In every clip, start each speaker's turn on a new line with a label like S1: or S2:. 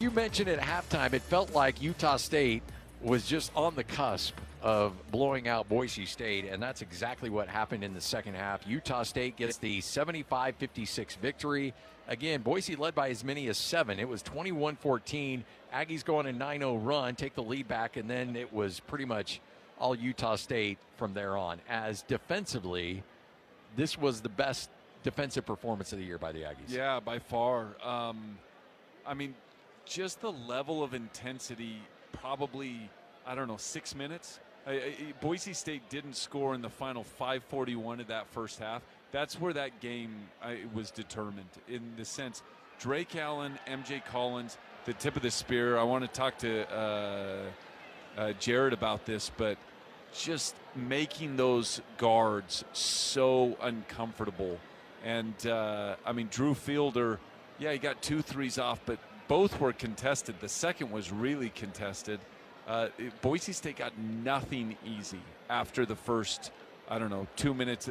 S1: You mentioned at halftime, it felt like Utah State was just on the cusp of blowing out Boise State, and that's exactly what happened in the second half. Utah State gets the 75-56 victory. Again, Boise led by as many as 7. It was 21-14. Aggies go on a 9-0 run, take the lead back, and then it was pretty much all Utah State from there on. As defensively, this was the best defensive performance of the year by the Aggies.
S2: Yeah, by far. Just the level of intensity, probably, 6 minutes. Boise State didn't score in the final 5:41 of that first half. That's where that game was determined, in the sense, Drake Allen, MJ Collins, the tip of the spear. I want to talk to Jerrod about this, but just making those guards so uncomfortable. And, Drew Fielder, he got 2 threes off, but both were contested. The second was really contested. Boise State got nothing easy after the first, 3 minutes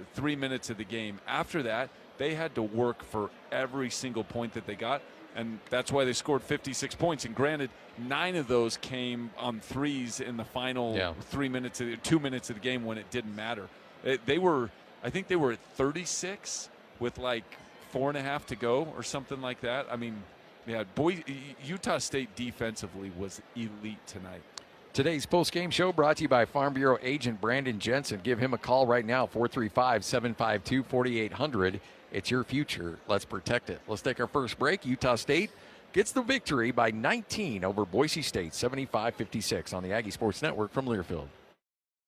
S2: of the game. After that, they had to work for every single point that they got, and that's why they scored 56 points. And granted, 9 of those came on threes in the final 2 minutes of the game when it didn't matter. I think they were at 36 with like 4.5 to go or something like that. Utah State defensively was elite tonight.
S1: Today's post-game show brought to you by Farm Bureau agent Brandon Jensen. Give him a call right now, 435-752-4800. It's your future. Let's protect it. Let's take our first break. Utah State gets the victory by 19 over Boise State, 75-56 on the Aggie Sports Network from Learfield.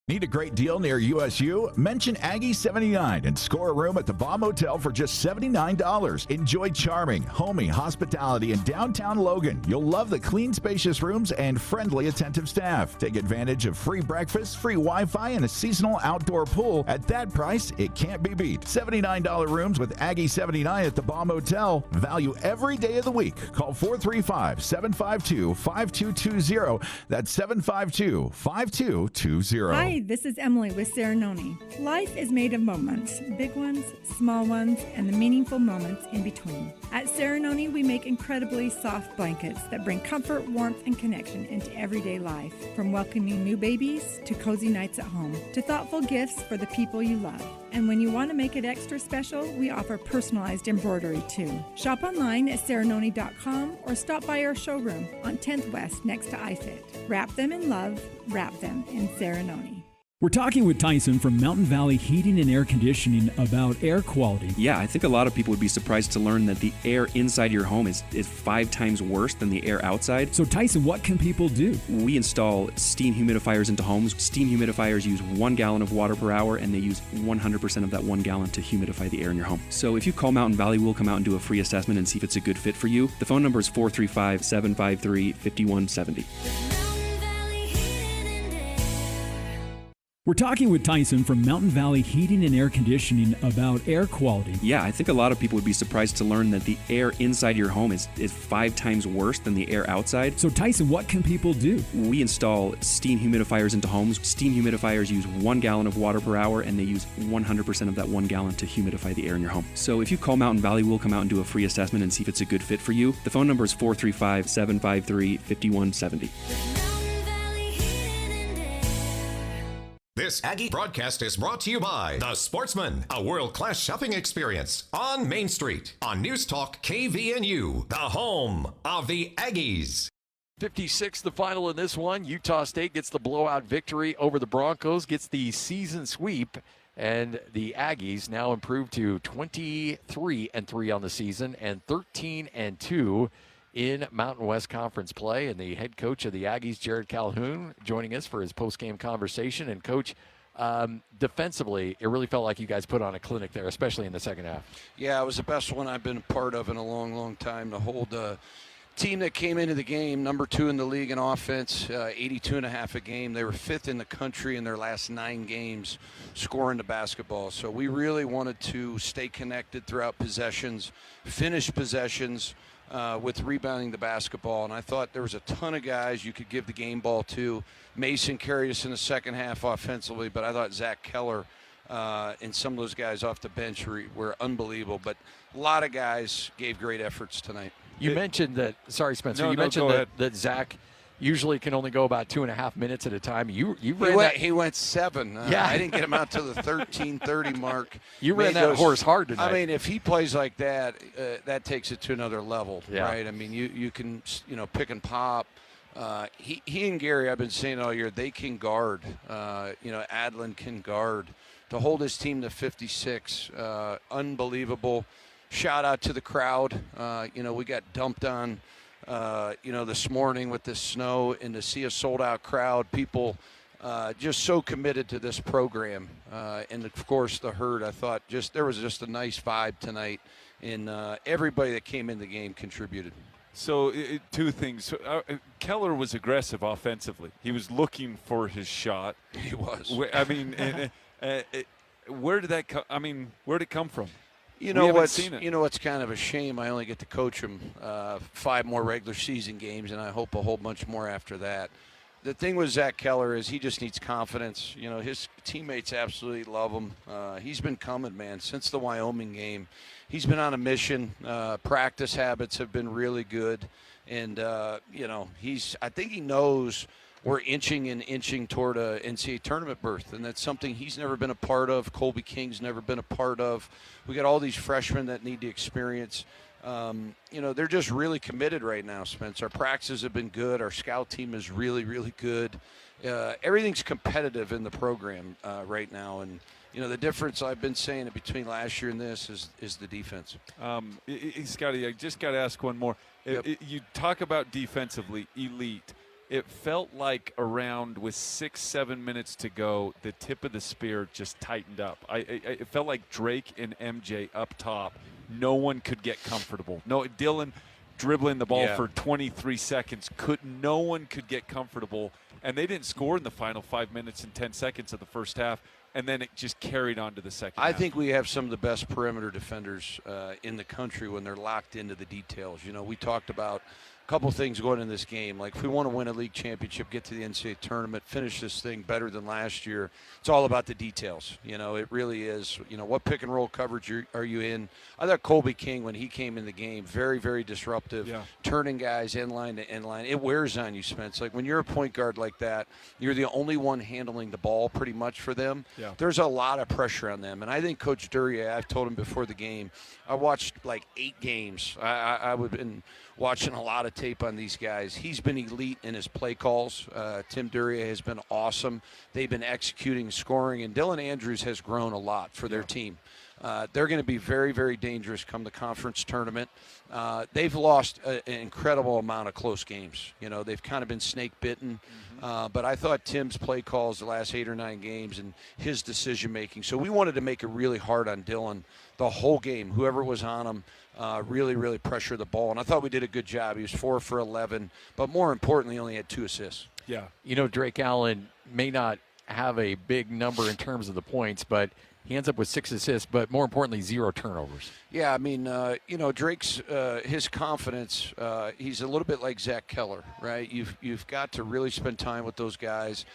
S3: Need a great deal near USU? Mention Aggie 79 and score a room at the Baum Motel for just $79. Enjoy charming, homey hospitality in downtown Logan. You'll love the clean, spacious rooms and friendly, attentive staff. Take advantage of free breakfast, free Wi-Fi, and a seasonal outdoor pool. At that price, it can't be beat. $79 rooms with Aggie 79 at the Baum Motel. Value every day of the week. Call 435-752-5220. That's 752-5220.
S4: Hi, this is Emily with Serenoni. Life is made of moments, big ones, small ones, and the meaningful moments in between. At Serenoni, we make incredibly soft blankets that bring comfort, warmth, and connection into everyday life. From welcoming new babies to cozy nights at home to thoughtful gifts for the people you love. And when you want to make it extra special, we offer personalized embroidery too. Shop online at Serenoni.com or stop by our showroom on 10th West next to iFit. Wrap them in love, wrap them in Serenoni.
S5: We're talking with Tyson from Mountain Valley Heating and Air Conditioning about air quality.
S6: Yeah, I think a lot of people would be surprised to learn that the air inside your home is 5 times worse than the air outside.
S5: So Tyson, what can people do?
S6: We install steam humidifiers into homes. Steam humidifiers use 1 gallon of water per hour, and they use 100% of that 1 gallon to humidify the air in your home. So if you call Mountain Valley, we'll come out and do a free assessment and see if it's a good fit for you. The phone number is 435-753-5170.
S5: We're talking with Tyson from Mountain Valley Heating and Air Conditioning about air quality.
S6: Yeah, I think a lot of people would be surprised to learn that the air inside your home is 5 times worse than the air outside.
S5: So Tyson, what can people do?
S6: We install steam humidifiers into homes. Steam humidifiers use 1 gallon of water per hour, and they use 100% of that 1 gallon to humidify the air in your home. So if you call Mountain Valley, we'll come out and do a free assessment and see if it's a good fit for you. The phone number is 435-753-5170.
S7: This Aggie broadcast is brought to you by The Sportsman, a world-class shopping experience on Main Street on News Talk KVNU, the home of the Aggies.
S1: 56 the final in this one. Utah State gets the blowout victory over the Broncos, gets the season sweep, and the Aggies now improved to 23-3 on the season and 13-2 in Mountain West Conference play. And the head coach of the Aggies, Jerrod Calhoun, joining us for his post-game conversation. And Coach, defensively, it really felt like you guys put on a clinic there, especially in the second half.
S8: Yeah, it was the best one I've been a part of in a long, long time. To hold a team that came into the game, number 2 in the league in offense, 82.5 a game. They were 5th in the country in their last 9 games scoring the basketball. So we really wanted to stay connected throughout possessions, finish possessions, with rebounding the basketball, and I thought there was a ton of guys you could give the game ball to. Mason carried us in the second half offensively, but I thought Zach Keller and some of those guys off the bench were unbelievable. But a lot of guys gave great efforts tonight.
S1: You mentioned that. Sorry, Spencer.
S2: No,
S1: you
S2: no,
S1: mentioned
S2: go ahead.
S1: that Zach usually can only go about 2.5 minutes at a time. You ran that.
S8: He went 7.
S1: Yeah.
S8: I didn't get him out to the 13:30 mark.
S1: You ran that horse hard tonight.
S8: I mean, if he plays like that, that takes it to another level,
S1: Yeah.
S8: right? I mean, you can pick and pop. He and Gary, I've been saying all year, they can guard. Adlin can guard. To hold his team to 56, unbelievable. Shout out to the crowd. We got dumped on, this morning with this snow, and to see a sold-out crowd, people just so committed to this program. And, of course, the herd, I thought there was just a nice vibe tonight, and everybody that came in the game contributed.
S2: So, two things. Keller was aggressive offensively. He was looking for his shot.
S8: He was.
S2: I mean, where did that come? I mean, where did it come from?
S8: You know
S2: haven't seen it.
S8: what's kind of a shame? I only get to coach him 5 more regular season games, and I hope a whole bunch more after that. The thing with Zach Keller is he just needs confidence. His teammates absolutely love him. He's been coming, man, since the Wyoming game. He's been on a mission. Practice habits have been really good, and I think he knows we're inching toward a NCAA tournament berth, and that's something he's never been a part of. Colby King's never been a part of. We got all these freshmen that need to experience. They're just really committed right now, Spence. Our practices have been good. Our scout team is really, really good. Everything's competitive in the program right now, and the difference I've been saying between last year and this is the defense.
S2: Scotty, I just got to ask one more.
S8: Yep.
S2: You talk about defensively elite. It felt like around with 6-7 minutes to go, the tip of the spear just tightened up. It felt like Drake and MJ up top. No one could get comfortable. No, Dylan dribbling the ball for 23 seconds. No one could get comfortable. And they didn't score in the final 5 minutes and 10 seconds of the first half. And then it just carried on to the second half.
S8: I think we have some of the best perimeter defenders in the country when they're locked into the details. We talked about couple things going in this game. Like, if we want to win a league championship, get to the NCAA tournament, finish this thing better than last year, it's all about the details. It really is. What pick and roll coverage are you in? I thought Colby King, when he came in the game, very, very disruptive, turning guys end line to end line. It wears on you, Spence. Like, when you're a point guard like that, you're the only one handling the ball pretty much for them.
S2: Yeah.
S8: There's a lot of pressure on them. And I think Coach Jerrod, I've told him before the game, I watched like 8 games. I would been watching a lot of tape on these guys. He's been elite in his play calls. Tim Duria has been awesome. They've been executing, scoring, and Dylan Andrews has grown a lot for their team. They're going to be very, very dangerous come the conference tournament. They've lost an incredible amount of close games. They've kind of been snake bitten. But I thought Tim's play calls the last 8 or 9 games and his decision making. So we wanted to make it really hard on Dylan the whole game. Whoever was on him, really, really pressure the ball. And I thought we did a good job. He was 4 for 11, but more importantly, only had 2 assists.
S2: Yeah.
S1: Drake Allen may not have a big number in terms of the points, but he ends up with 6 assists, but more importantly, 0 turnovers.
S8: Yeah, I mean, Drake's his confidence. He's a little bit like Zach Keller, right? You've got to really spend time with those guys.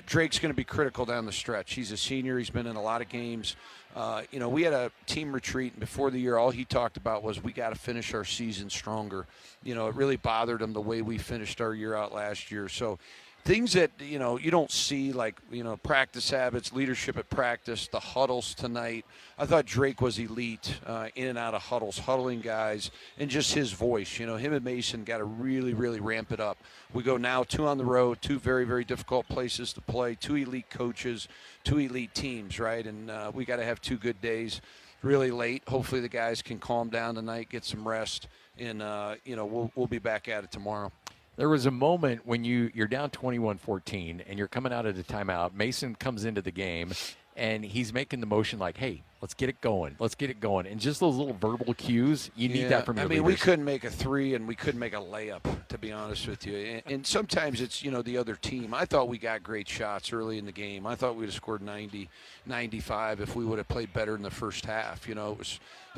S8: Drake's going to be critical down the stretch. He's a senior. He's been in a lot of games. We had a team retreat, and before the year, all he talked about was we got to finish our season stronger. It really bothered him the way we finished our year out last year. So things that, you don't see, like, practice habits, leadership at practice, the huddles tonight. I thought Drake was elite in and out of huddles, huddling guys, and just his voice. Him and Mason got to really, really ramp it up. We go now 2 on the road, 2 very, very difficult places to play, 2 elite coaches, 2 elite teams, right? And we got to have 2 good days really late. Hopefully the guys can calm down tonight, get some rest, and, we'll be back at it tomorrow.
S1: There was a moment when you're down 21-14 and you're coming out of the timeout. Mason comes into the game, and he's making the motion like, hey, let's get it going. Let's get it going. And just those little verbal cues, you need that from your leaders.
S8: We couldn't make a 3 and we couldn't make a layup, to be honest with you. And sometimes it's, the other team. I thought we got great shots early in the game. I thought we would have scored 90, 95 if we would have played better in the first half.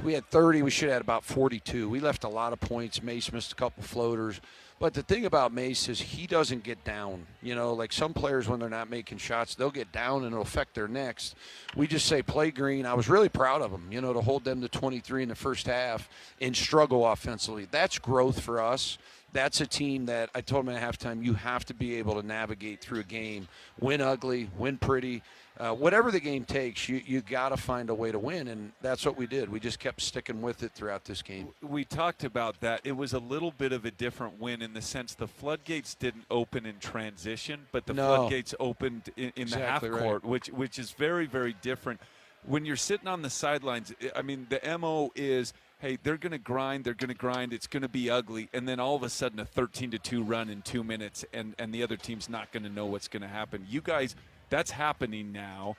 S8: We had 30. We should have had about 42. We left a lot of points. Mace missed a couple floaters. But the thing about Mace is he doesn't get down. Like some players when they're not making shots, they'll get down and it'll affect their next. We just say play green. I was really proud of him, to hold them to 23 in the first half and struggle offensively. That's growth for us. That's a team that I told them at halftime, you have to be able to navigate through a game, win ugly, win pretty. Whatever the game takes, you got to find a way to win, and that's what we did. We just kept sticking with it throughout this game.
S2: We talked about that. It was a little bit of a different win in the sense the floodgates didn't open in transition, but the floodgates opened in the half court, which is very, very different. When you're sitting on the sidelines, I mean, the MO is, hey, they're going to grind, it's going to be ugly, and then all of a sudden a 13-2 run in 2 minutes, and the other team's not going to know what's going to happen. You guys, that's happening now.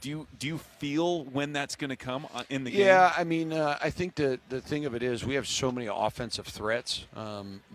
S2: Do you feel when that's going to come in the game?
S8: Yeah, I mean, I think the thing of it is we have so many offensive threats,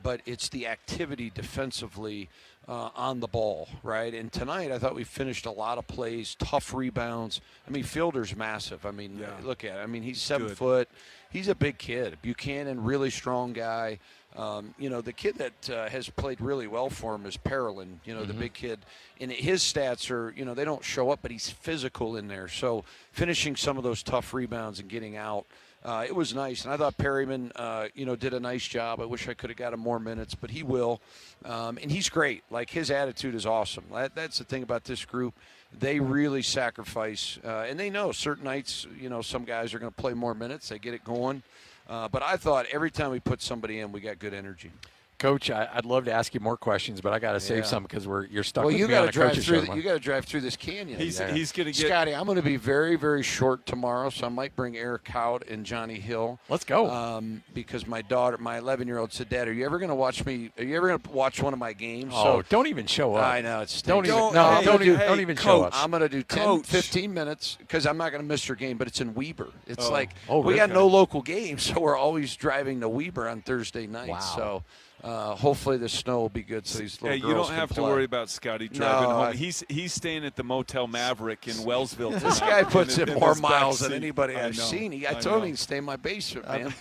S8: but it's the activity defensively on the ball, right? And tonight I thought we finished a lot of plays, tough rebounds. I mean, Fielder's massive. I mean, look at it. I mean, he's 7 foot. He's a big kid. Buchanan, really strong guy. The kid that has played really well for him is Parolin, the big kid. And his stats are, they don't show up, but he's physical in there. So finishing some of those tough rebounds and getting out, it was nice. And I thought Perryman, did a nice job. I wish I could have got him more minutes, but he will. And he's great. Like, his attitude is awesome. That's the thing about this group. They really sacrifice. And they know certain nights, some guys are going to play more minutes. They get it going. But I thought every time we put somebody in, we got good energy.
S1: Coach, I'd love to ask you more questions, but I got to save some because you're stuck with
S8: you
S1: me on a coach's show.
S8: You got to drive through this canyon.
S2: He's going to get
S8: Scotty. I'm going to be very, very short tomorrow, so I might bring Eric Hout and Johnny Hill.
S1: Let's go.
S8: Because my daughter, my 11-year-old, said, "Dad, are you ever going to watch me? Are you ever going to watch one of my games?"
S1: Oh, don't even show up.
S8: I know it's
S1: don't even show up.
S8: I'm going to do 10, 15 minutes because I'm not going to miss your game, but it's in Weber. It's we got no local games, so we're always driving to Weber on Thursday night.
S1: Wow.
S8: So. Hopefully the snow will be good so these little girls
S2: you don't have
S8: can
S2: to
S8: play.
S2: worry about Scotty driving home. He's staying at the Motel Maverick in Wellsville tonight.
S8: This guy puts in more miles than
S2: seat.
S8: anybody I've seen. I told him he'd stay in my basement, man.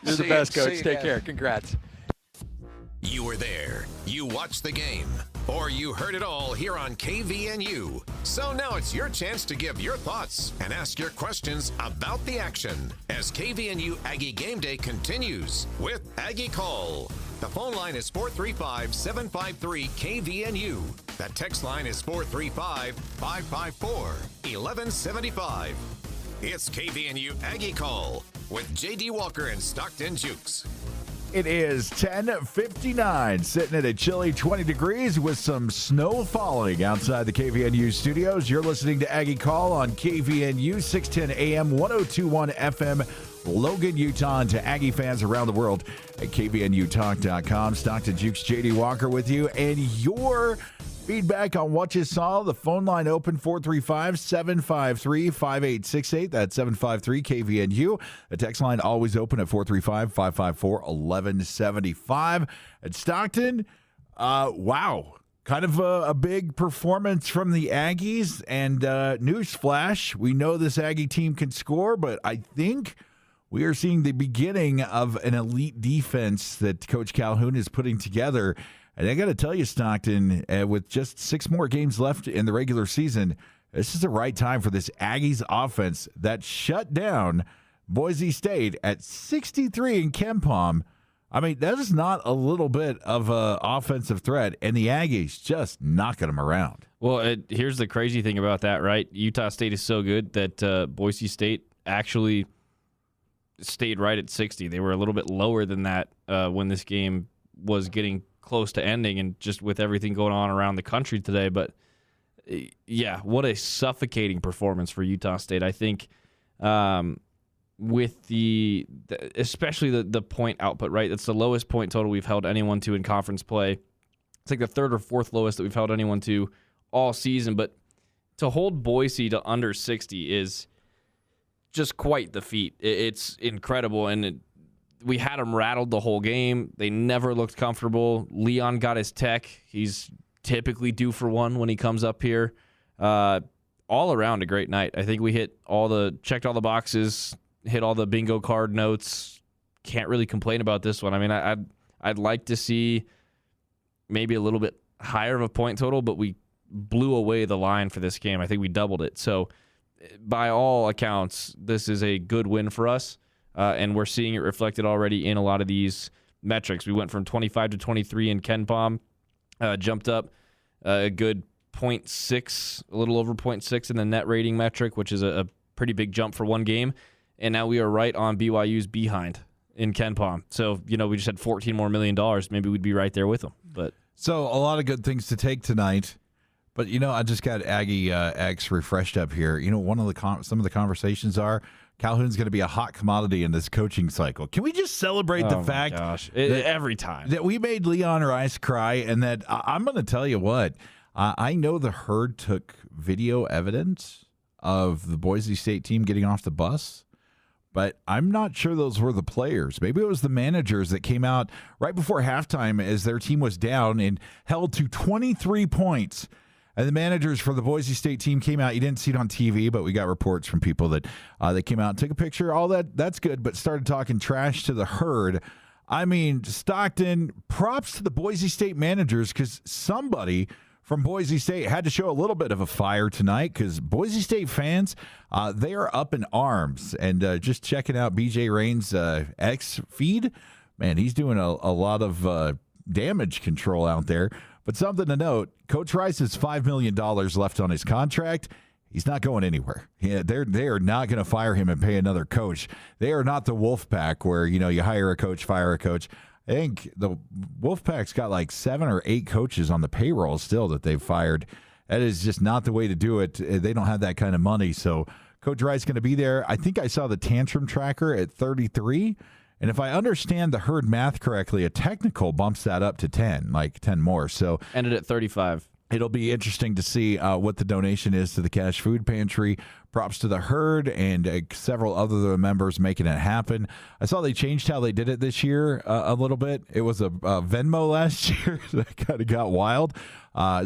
S1: You're the best, Coach. Take care. Congrats.
S7: You were there. You watched the game. Or you heard it all here on KVNU. So now it's your chance to give your thoughts and ask your questions about the action as KVNU Aggie Game Day continues with Aggie Call. The phone line is 435-753-KVNU. The text line is 435-554-1175. It's KVNU Aggie Call with J.D. Walker and Stockton Jukes.
S3: It is 10:59, sitting at a chilly 20 degrees with some snow falling outside the KVNU studios. You're listening to Aggie Call on KVNU, 610 AM, 102.1 FM, Logan, Utah, and to Aggie fans around the world at KVNUtalk.com. Stockton Jukes, J.D. Walker with you, and your feedback on what you saw. The phone line open, 435-753-5868. That's 753-KVNU. The text line always open at 435-554-1175. At Stockton, wow. Kind of a big performance from the Aggies. And newsflash, we know this Aggie team can score, but I think we are seeing the beginning of an elite defense that Coach Calhoun is putting together. And I got to tell you, Stockton, with just 6 more games left in the regular season, this is the right time for this Aggies offense that shut down Boise State at 63 in KenPom. I mean, that is not a little bit of an offensive threat, and the Aggies just knocking them around.
S9: Well, here's the crazy thing about that, right? Utah State is so good that Boise State actually stayed right at 60. They were a little bit lower than that when this game was getting close to ending and just with everything going on around the country today. But, yeah, what a suffocating performance for Utah State. I think with especially the point output, right? That's the lowest point total we've held anyone to in conference play. It's like the 3rd or 4th lowest that we've held anyone to all season. But to hold Boise to under 60 is just quite the feat. It's incredible, and we had them rattled the whole game. They never looked comfortable. Leon got his tech. He's typically due for one when he comes up here. All around a great night. I think we checked all the boxes, hit all the bingo card notes. Can't really complain about this one. I mean, I I'd like to see maybe a little bit higher of a point total, but we blew away the line for this game. I think we doubled it. So by all accounts, this is a good win for us, and we're seeing it reflected already in a lot of these metrics. We went from 25 to 23 in KenPom, jumped up a good 0.6, a little over 0.6 in the net rating metric, which is a pretty big jump for one game. And now we are right on BYU's behind in KenPom. So, we just had $14 more million. Maybe we'd be right there with them. But
S3: so a lot of good things to take tonight. But, I just got Aggie X refreshed up here. One of some of the conversations are Calhoun's going to be a hot commodity in this coaching cycle. Can we just celebrate the fact
S9: every time
S3: that we made Leon Rice cry, and that I'm going to tell you what, I know the Herd took video evidence of the Boise State team getting off the bus, but I'm not sure those were the players. Maybe it was the managers that came out right before halftime as their team was down and held to 23 points. And the managers for the Boise State team came out. You didn't see it on TV, but we got reports from people that they came out and took a picture. All that's good, but started talking trash to the Herd. I mean, Stockton, props to the Boise State managers, because somebody from Boise State had to show a little bit of a fire tonight, because Boise State fans, they are up in arms. And just checking out BJ Rain's X feed, man, he's doing a lot of damage control out there. But something to note, Coach Rice has $5 million left on his contract. He's not going anywhere. Yeah, they are not going to fire him and pay another coach. They are not the Wolfpack where, you hire a coach, fire a coach. I think the Wolfpack's got like 7 or 8 coaches on the payroll still that they've fired. That is just not the way to do it. They don't have that kind of money. So Coach Rice going to be there. I think I saw the tantrum tracker at 33. And if I understand the Herd math correctly, a technical bumps that up to 10, like 10 more. So
S9: ended at 35.
S3: It'll be interesting to see what the donation is to the Cash Food Pantry. Props to the Herd and several other members making it happen. I saw they changed how they did it this year a little bit. It was a Venmo last year that kind of got wild.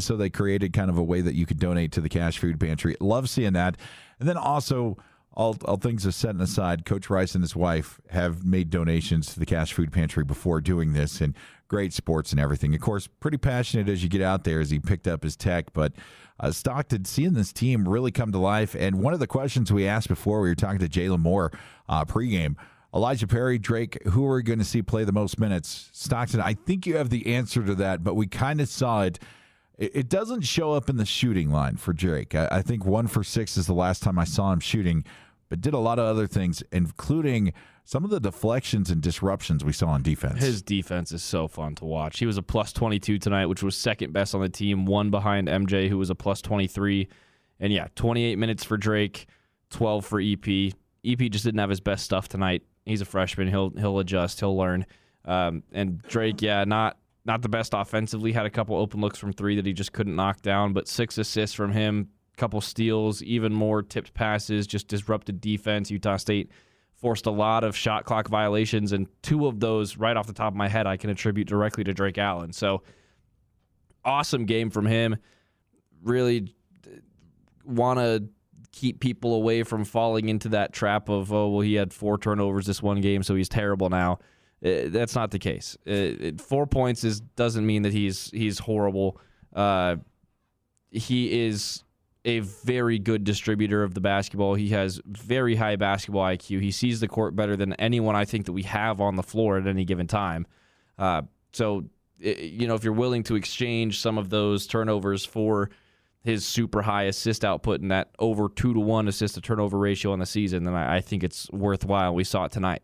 S3: So they created kind of a way that you could donate to the Cash Food Pantry. Love seeing that. And then also, all things are setting aside, Coach Rice and his wife have made donations to the Cash Food Pantry before doing this, and great sports and everything. Of course, pretty passionate as you get out there as he picked up his tech, but Stockton, seeing this team really come to life. And one of the questions we asked before we were talking to Jalen Moore pregame, Elijah Perry, Drake, who are we going to see play the most minutes? Stockton, I think you have the answer to that, but we kind of saw it. It doesn't show up in the shooting line for Drake. I think 1 for 6 is the last time I saw him shooting, but did a lot of other things, including some of the deflections and disruptions we saw on defense.
S9: His defense is so fun to watch. He was a plus 22 tonight, which was second best on the team, one behind MJ, who was a plus 23. And, 28 minutes for Drake, 12 for EP. EP just didn't have his best stuff tonight. He's a freshman. He'll adjust. He'll learn. And Drake, not the best offensively. Had a couple open looks from 3 that he just couldn't knock down, but 6 assists from him, couple steals, even more tipped passes, just disrupted defense. Utah State forced a lot of shot clock violations, and 2 of those, right off the top of my head, I can attribute directly to Drake Allen. So awesome game from him. Really want to keep people away from falling into that trap of, he had 4 turnovers this one game, so he's terrible now. That's not the case. 4 points doesn't mean that he's horrible. He is a very good distributor of the basketball. He has very high basketball IQ. He sees the court better than anyone I think that we have on the floor at any given time. So, if you're willing to exchange some of those turnovers for his super high assist output and that over 2-to-1 assist to turnover ratio on the season, then I think it's worthwhile. We saw it tonight.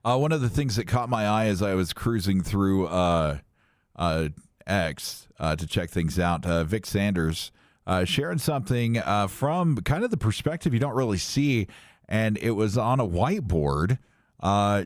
S3: One of the things that caught my eye as I was cruising through X to check things out, Vic Sanders sharing something from kind of the perspective you don't really see, and it was on a whiteboard.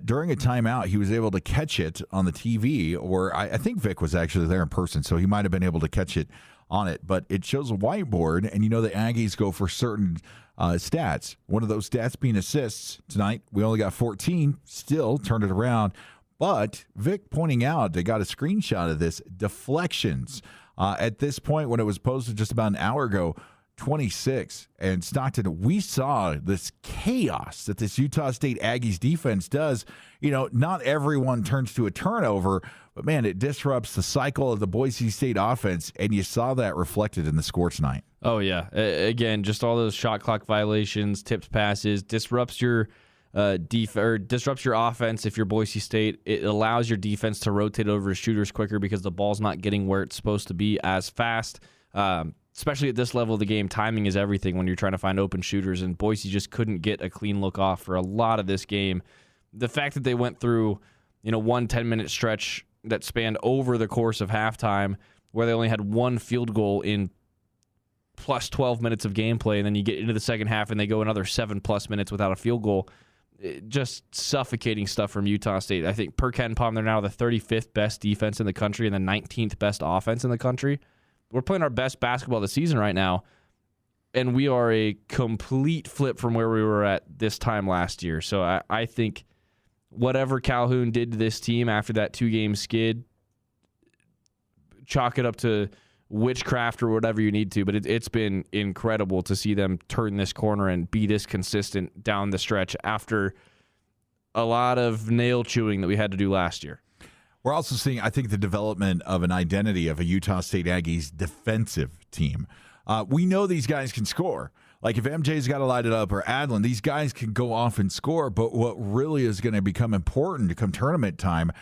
S3: During a timeout, he was able to catch it on the TV, or I think Vic was actually there in person, so he might have been able to catch it on it. But it shows a whiteboard, and the Aggies go for certain stats. One of those stats being assists. Tonight, we only got 14, still turned it around. But Vic pointing out, they got a screenshot of this, deflections. At this point, when it was posted just about an hour ago, 26. And Stockton, we saw this chaos that this Utah State Aggies defense does. Not everyone turns to a turnover, but man, it disrupts the cycle of the Boise State offense, and you saw that reflected in the score tonight.
S9: Oh, yeah. Again, just all those shot clock violations, tips, passes, disrupts your disrupts your offense if you're Boise State. It allows your defense to rotate over to shooters quicker because the ball's not getting where it's supposed to be as fast. Especially at this level of the game, timing is everything when you're trying to find open shooters, and Boise just couldn't get a clean look off for a lot of this game. The fact that they went through, one 10-minute stretch that spanned over the course of halftime where they only had one field goal in plus 12 minutes of gameplay, and then you get into the second half and they go another 7+ minutes without a field goal. Just suffocating stuff from Utah State. I think per Ken Palm, they're now the 35th best defense in the country and the 19th best offense in the country. We're playing our best basketball of the season right now, and we are a complete flip from where we were at this time last year. So I think whatever Calhoun did to this team after that 2-game skid, chalk it up to witchcraft or whatever you need to, but it's been incredible to see them turn this corner and be this consistent down the stretch after a lot of nail chewing that we had to do last year.
S3: We're also seeing, I think, the development of an identity of a Utah State Aggies defensive team. We know these guys can score. Like if MJ's got to light it up or Adlin, these guys can go off and score. But what really is going to become important to come tournament time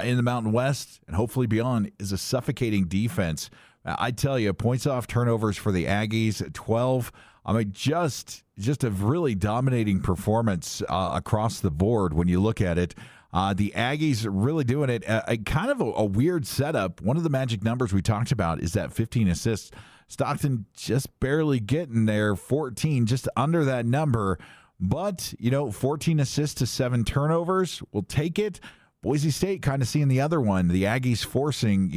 S3: in the Mountain West and hopefully beyond is a suffocating defense. I tell you, points off turnovers for the Aggies, 12. I mean, just a really dominating performance across the board when you look at it. The Aggies are really doing it. Kind of a weird setup. One of the magic numbers we talked about is that 15 assists. Stockton just barely getting there, 14, just under that number. But, 14 assists to 7 turnovers, we'll take it. Boise State kind of seeing the other one. The Aggies forcing,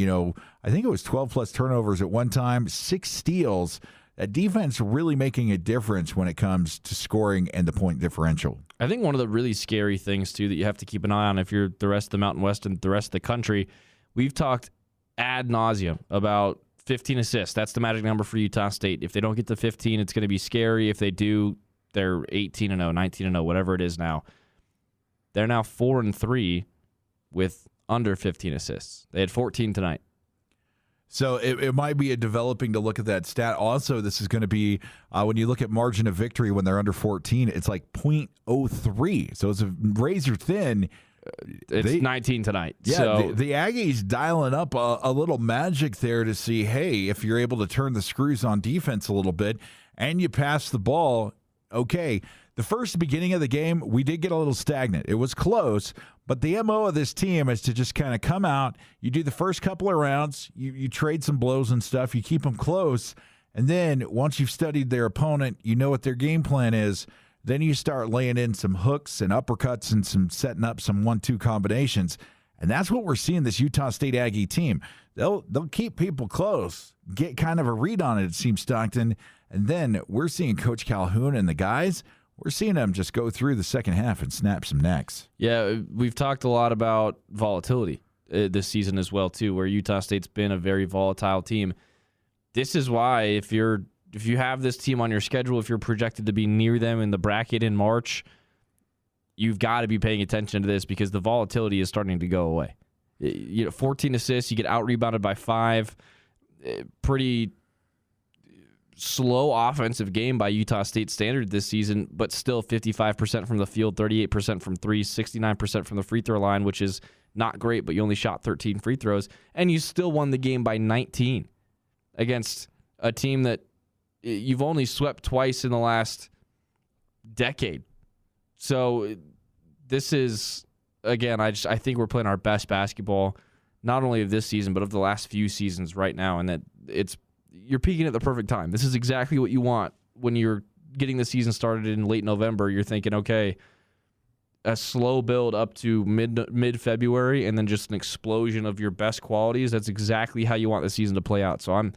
S3: I think it was 12-plus turnovers at one time, 6 steals. That defense really making a difference when it comes to scoring and the point differential.
S9: I think one of the really scary things, too, that you have to keep an eye on if you're the rest of the Mountain West and the rest of the country, we've talked ad nauseum about 15 assists. That's the magic number for Utah State. If they don't get to 15, it's going to be scary. If they do, they're 18-0, 19-0, whatever it is now. They're now 4-3 with under 15 assists. They had 14 tonight.
S3: So it might be a developing to look at that stat. Also, this is going to be, when you look at margin of victory when they're under 14, it's like 0.03. So it's a razor thin.
S9: It's 19 tonight.
S3: Yeah,
S9: so
S3: the Aggies dialing up a little magic there to see, hey, if you're able to turn the screws on defense a little bit and you pass the ball, okay. The first beginning of the game, we did get a little stagnant. It was close, but the MO of this team is to just kind of come out. You do the first couple of rounds, you trade some blows and stuff, you keep them close, and then once you've studied their opponent, you know what their game plan is, then you start laying in some hooks and uppercuts and some setting up some 1-2 combinations, and that's what we're seeing this Utah State Aggie team. They'll keep people close, get kind of a read on it seems, Stockton, and then we're seeing Coach Calhoun and the guys. We're seeing them just go through the second half and snap some necks.
S9: Yeah, we've talked a lot about volatility this season as well, too, where Utah State's been a very volatile team. This is why if you have this team on your schedule, if you're projected to be near them in the bracket in March, you've got to be paying attention to this because the volatility is starting to go away. 14 assists, you get out-rebounded by 5. Pretty slow offensive game by Utah State standard this season, but still 55% from the field, 38% from 3, 69% from the free throw line, which is not great, but you only shot 13 free throws, and you still won the game by 19 against a team that you've only swept twice in the last decade. So this is, again, I think we're playing our best basketball, not only of this season, but of the last few seasons right now, and that you're peaking at the perfect time. This is exactly what you want when you're getting the season started in late November. You're thinking, okay, a slow build up to mid-February and then just an explosion of your best qualities. That's exactly how you want the season to play out. So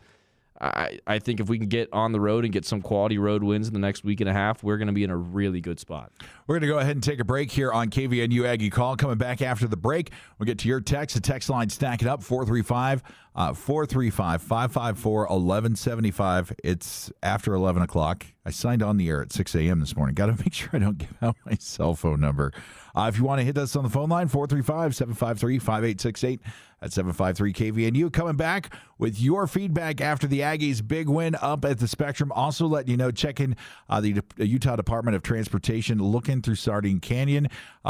S9: I think if we can get on the road and get some quality road wins in the next week and a half, we're going to be in a really good spot.
S3: We're going to go ahead and take a break here on KVNU Aggie Call. Coming back after the break, we'll get to your text. The text line stacking up, 435-554-1175. It's after 11 o'clock. I signed on the air at 6 a.m. this morning. Got to make sure I don't give out my cell phone number. If you want to hit us on the phone line, 435-753-5868. That's 753-KVNU. Coming back with your feedback after the Aggies' big win up at the Spectrum. Also letting you know, checking the Utah Department of Transportation, looking through Sardine Canyon.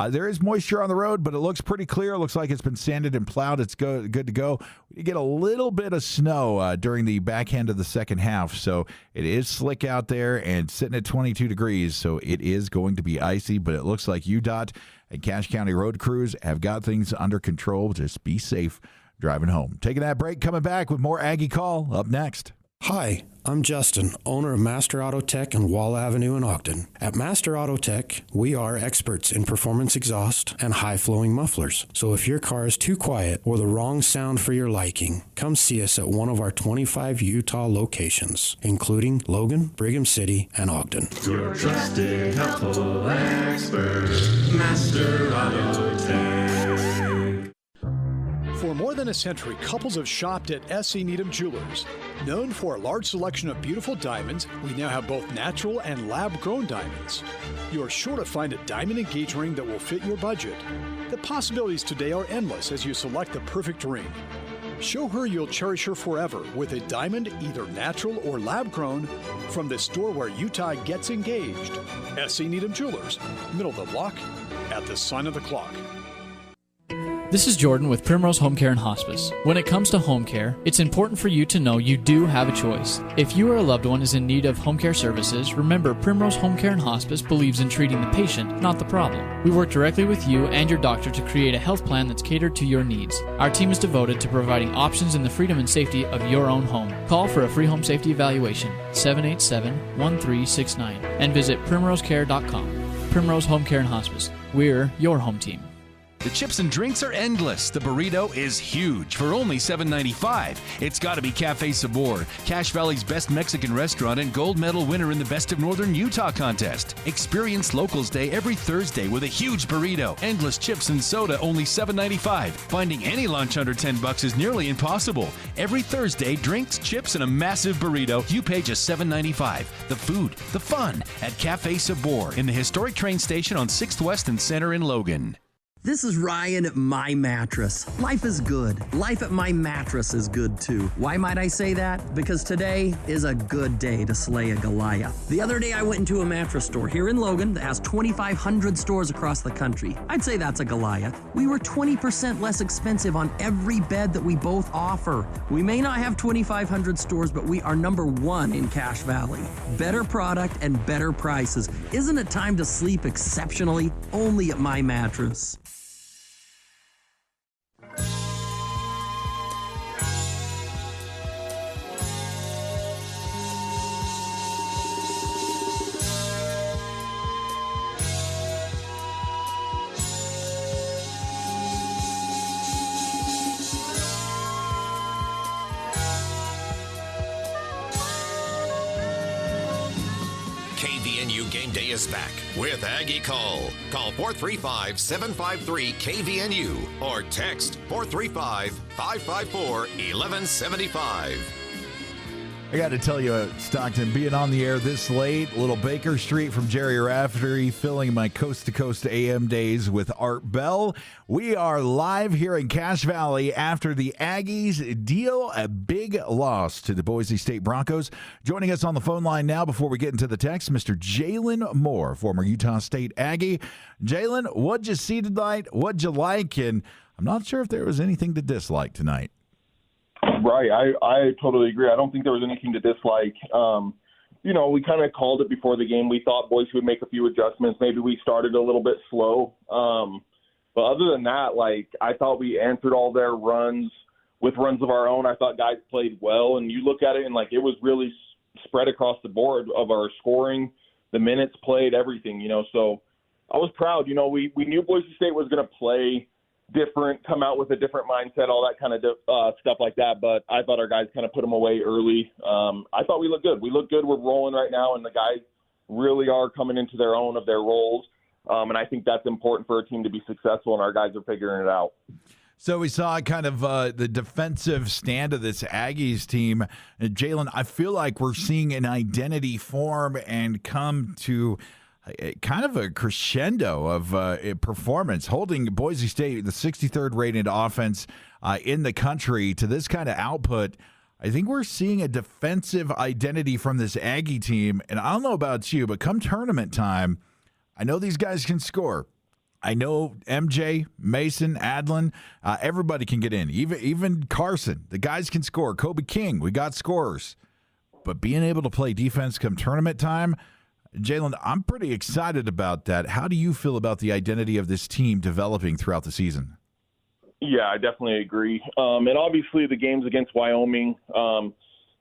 S3: There is moisture on the road, but it looks pretty clear. It looks like it's been sanded and plowed. It's good to go. You get a little bit of snow during the back end of the second half, so it is slick out there and sitting at 22 degrees, so it is going to be icy, but it looks like UDOT and Cache County road crews have got things under control. Just be safe driving home. Taking that break, coming back with more Aggie Call up next.
S10: Hi, I'm Justin, owner of Master Auto Tech on Wall Avenue in Ogden. At Master Auto Tech, we are experts in performance exhaust and high-flowing mufflers. So if your car is too quiet or the wrong sound for your liking, come see us at one of our 25 Utah locations, including Logan, Brigham City, and Ogden.
S11: Your trusted, helpful expert, Master Auto Tech.
S12: For more than a century, couples have shopped at S.C. Needham Jewelers. Known for a large selection of beautiful diamonds, we now have both natural and lab-grown diamonds. You are sure to find a diamond engagement ring that will fit your budget. The possibilities today are endless as you select the perfect ring. Show her you'll cherish her forever with a diamond, either natural or lab-grown, from the store where Utah gets engaged. S.C. Needham Jewelers, middle of the block, at the sign of the clock.
S13: This is Jordan with Primrose Home Care and Hospice. When it comes to home care, it's important for you to know you do have a choice. If you or a loved one is in need of home care services, remember Primrose Home Care and Hospice believes in treating the patient, not the problem. We work directly with you and your doctor to create a health plan that's catered to your needs. Our team is devoted to providing options in the freedom and safety of your own home. Call for a free home safety evaluation, 787-1369, and visit primrosecare.com. Primrose Home Care and Hospice. We're your home team.
S14: The chips and drinks are endless. The burrito is huge for only $7.95. It's got to be Cafe Sabor, Cache Valley's best Mexican restaurant and gold medal winner in the Best of Northern Utah contest. Experience Locals Day every Thursday with a huge burrito, endless chips and soda, only $7.95. Finding any lunch under $10 is nearly impossible. Every Thursday, drinks, chips, and a massive burrito. You pay just $7.95. The food, the fun at Cafe Sabor in the historic train station on 6th West and Center in Logan.
S15: This is Ryan at My Mattress. Life is good. Life at My Mattress is good too. Why might I say that? Because today is a good day to slay a Goliath. The other day I went into a mattress store here in Logan that has 2,500 stores across the country. I'd say that's a Goliath. We were 20% less expensive on every bed that we both offer. We may not have 2,500 stores, but we are number one in Cache Valley. Better product and better prices. Isn't it time to sleep exceptionally? Only at My Mattress.
S7: KVNU Game Day is back with Aggie Call. Call 435-753-KVNU or text 435-554-1175.
S3: I got to tell you, Stockton, being on the air this late, little Baker Street from Jerry Raftery, filling my coast-to-coast AM days with Art Bell. We are live here in Cache Valley after the Aggies deal a big loss to the Boise State Broncos. Joining us on the phone line now before we get into the text, Mr. Jalen Moore, former Utah State Aggie. Jalen, what'd you see tonight? What'd you like? And I'm not sure if there was anything to dislike tonight.
S16: Right. I totally agree. I don't think there was anything to dislike. We kind of called it before the game. We thought Boise would make a few adjustments. Maybe we started a little bit slow. But other than that, I thought we answered all their runs with runs of our own. I thought guys played well. And you look at it and, it was really spread across the board of our scoring, the minutes played, everything, So I was proud. We knew Boise State was going to play come out with a different mindset, all that kind of stuff like that. But I thought our guys kind of put them away early. I thought we looked good. We look good. We're rolling right now, and the guys really are coming into their own of their roles. And I think that's important for a team to be successful, and our guys are figuring it out.
S3: So we saw kind of the defensive stand of this Aggies team. Jalen, I feel like we're seeing an identity form and come to kind of a crescendo of performance, holding Boise State, the 63rd rated offense in the country, to this kind of output. I think we're seeing a defensive identity from this Aggie team. And I don't know about you, but come tournament time, I know these guys can score. I know MJ, Mason, Adlin, everybody can get in. Even Carson, the guys can score. Kobe King, we got scorers. But being able to play defense come tournament time, Jalen, I'm pretty excited about that. How do you feel about the identity of this team developing throughout the season?
S16: Yeah, I definitely agree. And obviously the games against Wyoming,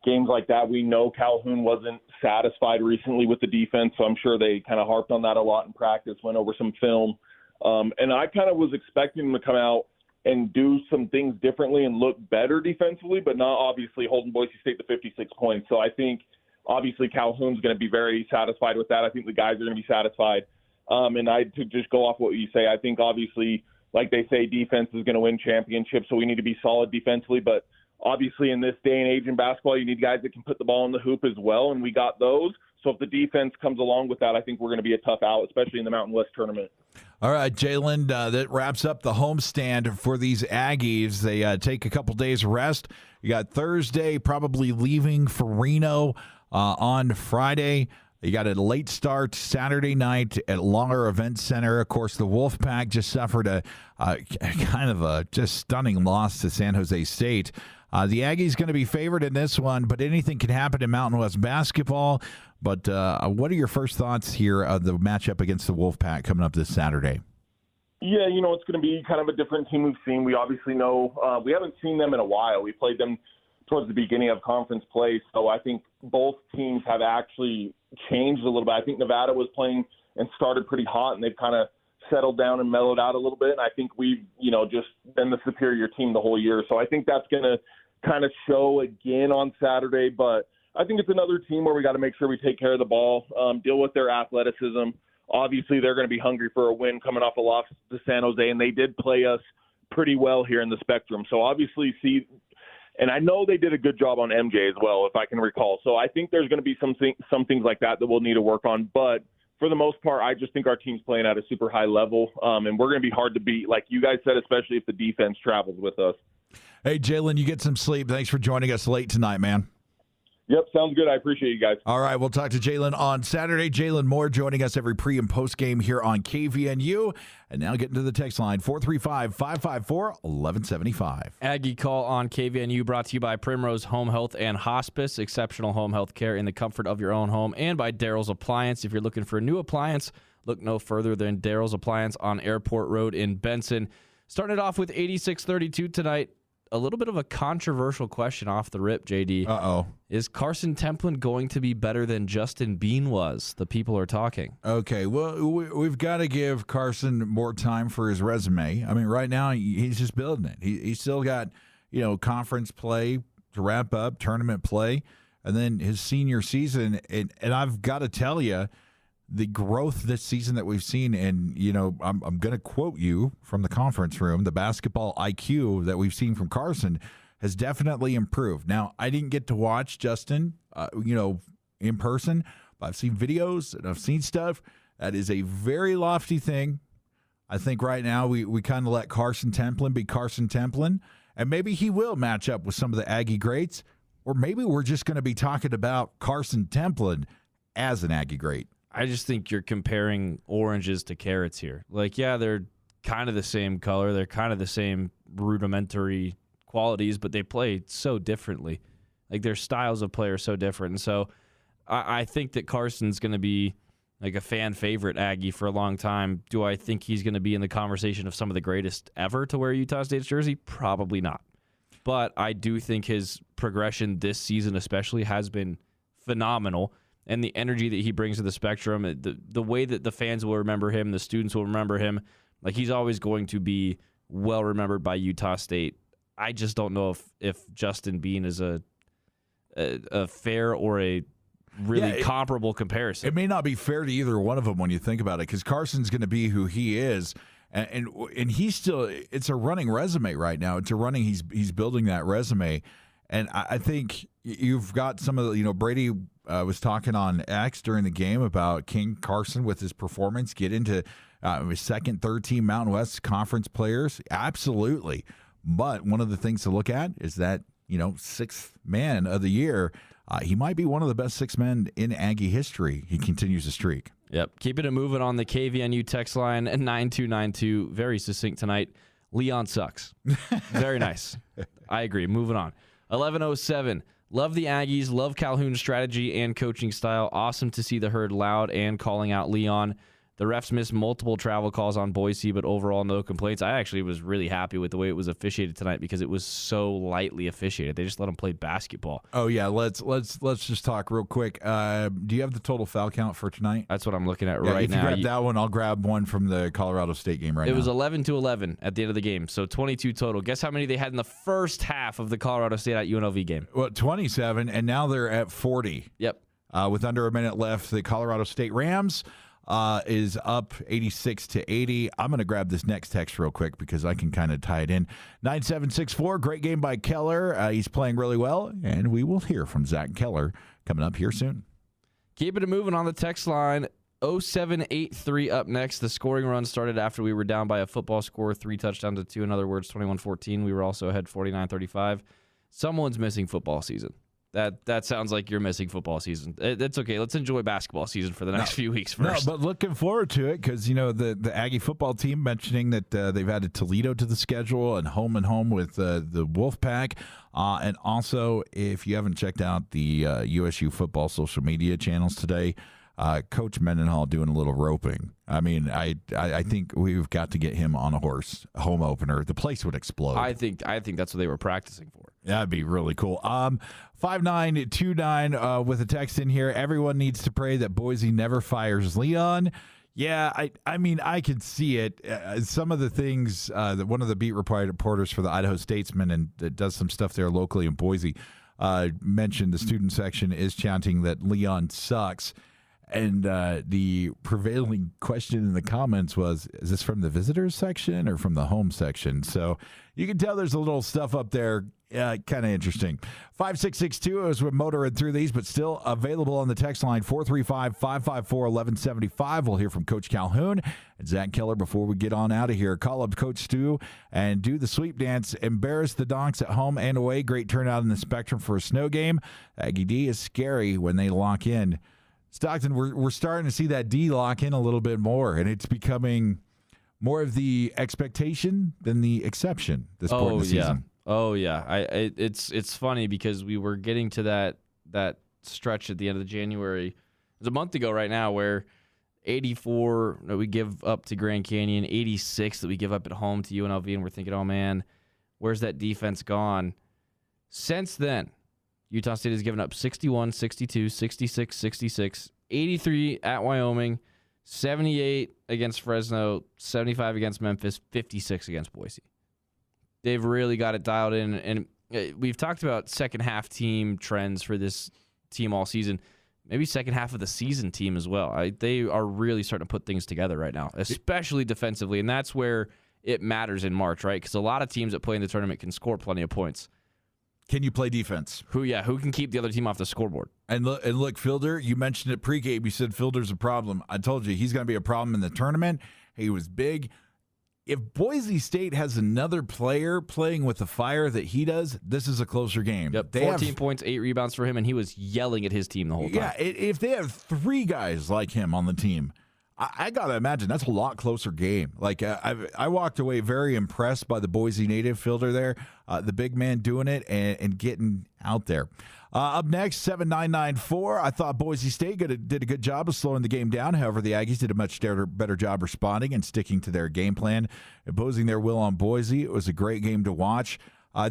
S16: games like that, we know Calhoun wasn't satisfied recently with the defense, so I'm sure they kind of harped on that a lot in practice, went over some film. And I kind of was expecting him to come out and do some things differently and look better defensively, but not obviously holding Boise State to 56 points. So I think obviously Calhoun's going to be very satisfied with that. I think the guys are going to be satisfied. And to just go off what you say, I think obviously, like they say, defense is going to win championships, so we need to be solid defensively. But obviously in this day and age in basketball, you need guys that can put the ball in the hoop as well, and we got those. So if the defense comes along with that, I think we're going to be a tough out, especially in the Mountain West tournament.
S3: All right, Jalen, that wraps up the homestand for these Aggies. They take a couple days rest. You got Thursday, probably leaving for Reno on Friday. You got a late start Saturday night at Longer Event Center. Of course, the Wolfpack just suffered a kind of a just stunning loss to San Jose State. The Aggies going to be favored in this one, but anything can happen in Mountain West basketball. But what are your first thoughts here of the matchup against the Wolfpack coming up this Saturday?
S16: Yeah, it's going to be kind of a different team we've seen. We obviously know we haven't seen them in a while. We played them towards the beginning of conference play, so I think both teams have actually changed a little bit. I think Nevada was playing and started pretty hot, and they've kind of settled down and mellowed out a little bit. And I think we've, just been the superior team the whole year. So I think that's going to kind of show again on Saturday. But I think it's another team where we got to make sure we take care of the ball, deal with their athleticism. Obviously, they're going to be hungry for a win coming off a loss to San Jose, and they did play us pretty well here in the Spectrum. So obviously and I know they did a good job on MJ as well, if I can recall. So I think there's going to be some things like that we'll need to work on. But for the most part, I just think our team's playing at a super high level, and we're going to be hard to beat, like you guys said, especially if the defense travels with us.
S3: Hey, Jalen, you get some sleep. Thanks for joining us late tonight, man.
S16: Yep, sounds good. I appreciate you guys.
S3: All right, we'll talk to Jalen on Saturday. Jalen Moore joining us every pre- and post-game here on KVNU. And now getting to the text line, 435-554-1175.
S9: Aggie Call on KVNU brought to you by Primrose Home Health and Hospice, exceptional home health care in the comfort of your own home, and by Daryl's Appliance. If you're looking for a new appliance, look no further than Daryl's Appliance on Airport Road in Benson. Starting it off with 86-32 tonight. A little bit of a controversial question off the rip, JD.
S3: Uh-oh.
S9: Is Carson Templin going to be better than Justin Bean was? The people are talking.
S3: Okay, well, we've got to give Carson more time for his resume. I mean, right now, he's just building it. He's still got, conference play to wrap up, tournament play, and then his senior season. And I've got to tell you, the growth this season that we've seen, and, I'm going to quote you from the conference room, the basketball IQ that we've seen from Carson has definitely improved. Now, I didn't get to watch Justin, in person, but I've seen videos and I've seen stuff. That is a very lofty thing. I think right now we kind of let Carson Templin be Carson Templin, and maybe he will match up with some of the Aggie greats, or maybe we're just going to be talking about Carson Templin as an Aggie great.
S9: I just think you're comparing oranges to carrots here. Like, yeah, they're kind of the same color. They're kind of the same rudimentary qualities, but they play so differently. Like, their styles of play are so different. And so I think that Carson's going to be like a fan favorite Aggie for a long time. Do I think he's going to be in the conversation of some of the greatest ever to wear Utah State's jersey? Probably not. But I do think his progression this season especially has been phenomenal. And the energy that he brings to the Spectrum, the way that the fans will remember him, the students will remember him, like he's always going to be well remembered by Utah State. I just don't know if Justin Bean is a fair or a really comparable comparison.
S3: It may not be fair to either one of them when you think about it, because Carson's going to be who he is, and he's still. It's a running resume right now. It's a running. He's building that resume, and I think you've got some of the. Brady was talking on X during the game about King Carson with his performance, get into his second, third team Mountain West Conference players, absolutely. But one of the things to look at is that sixth man of the year. He might be one of the best six men in Aggie history. He continues the streak.
S9: Yep. Keeping it moving on the KVNU text line at 9292. Very succinct tonight. Leon sucks. Very nice. I agree. Moving on. 1107. Love the Aggies. Love Calhoun's strategy and coaching style. Awesome to see the herd loud and calling out Leon. The refs missed multiple travel calls on Boise, but overall no complaints. I actually was really happy with the way it was officiated tonight because it was so lightly officiated. They just let them play basketball.
S3: Oh yeah, let's just talk real quick. Do you have the total foul count for tonight?
S9: That's what I'm looking at right now.
S3: If you grab that one, I'll grab one from the Colorado State game right now.
S9: It was 11-11 at the end of the game, so 22 total. Guess how many they had in the first half of the Colorado State at UNLV game?
S3: Well, 27, and now they're at 40.
S9: Yep.
S3: With under a minute left, the Colorado State Rams is up 86-80. I'm going to grab this next text real quick because I can kind of tie it in. 9764, great game by Keller. He's playing really well, and we will hear from Zach Keller coming up here soon.
S9: Keeping it moving on the text line. 0783 up next. The scoring run started after we were down by a football score, 3 touchdowns to 2. In other words, 21-14. We were also ahead 49-35. Someone's missing football season. That sounds like you're missing football season. It's okay. Let's enjoy basketball season for the next few weeks first.
S3: No, but looking forward to it because, the Aggie football team mentioning that they've added Toledo to the schedule and home with the Wolfpack. And also, if you haven't checked out the USU football social media channels today, Coach Mendenhall doing a little roping. I mean, I think we've got to get him on a horse home opener. The place would explode.
S9: I think that's what they were practicing for.
S3: That'd be really cool. 5929 with a text in here. Everyone needs to pray that Boise never fires Leon. Yeah, I mean, I could see it. Some of the things that one of the beat reporters for the Idaho Statesman and that does some stuff there locally in Boise mentioned the student section is chanting that Leon sucks. And the prevailing question in the comments was, is this from the visitors section or from the home section? So you can tell there's a little stuff up there, kind of interesting. 5662 as we're motoring through these, but still available on the text line, 435-554-1175. We'll hear from Coach Calhoun and Zach Keller before we get on out of here. Call up Coach Stu and do the sweep dance. Embarrass the Donks at home and away. Great turnout in the Spectrum for a snow game. Aggie D is scary when they lock in. Stockton, we're starting to see that D lock in a little bit more, and it's becoming more of the expectation than the exception this point in the season.
S9: Oh yeah, it's funny because we were getting to that stretch at the end of January. It was a month ago right now where 84 that we give up to Grand Canyon, 86 that we give up at home to UNLV, and we're thinking, oh man, where's that defense gone? Since then, Utah State has given up 61, 62, 66, 66, 83 at Wyoming, 78 against Fresno, 75 against Memphis, 56 against Boise. They've really got it dialed in, and we've talked about second half team trends for this team all season. Maybe second half of the season team as well. They are really starting to put things together right now, especially defensively, and that's where it matters in March, right? Because a lot of teams that play in the tournament can score plenty of points.
S3: Can you play defense?
S9: Who can keep the other team off the scoreboard?
S3: And look, Fielder, you mentioned it pregame. You said Fielder's a problem. I told you he's going to be a problem in the tournament. He was big. If Boise State has another player playing with the fire that he does, this is a closer game.
S9: Yep, 14 points, 8 rebounds for him, and he was yelling at his team the whole time.
S3: Yeah, if they have 3 guys like him on the team, I got to imagine that's a lot closer game. Like, I walked away very impressed by the Boise native Fielder there, the big man doing it and getting out there. Up next, 7994. I thought Boise State did a good job of slowing the game down. However, the Aggies did a much better job responding and sticking to their game plan, imposing their will on Boise. It was a great game to watch.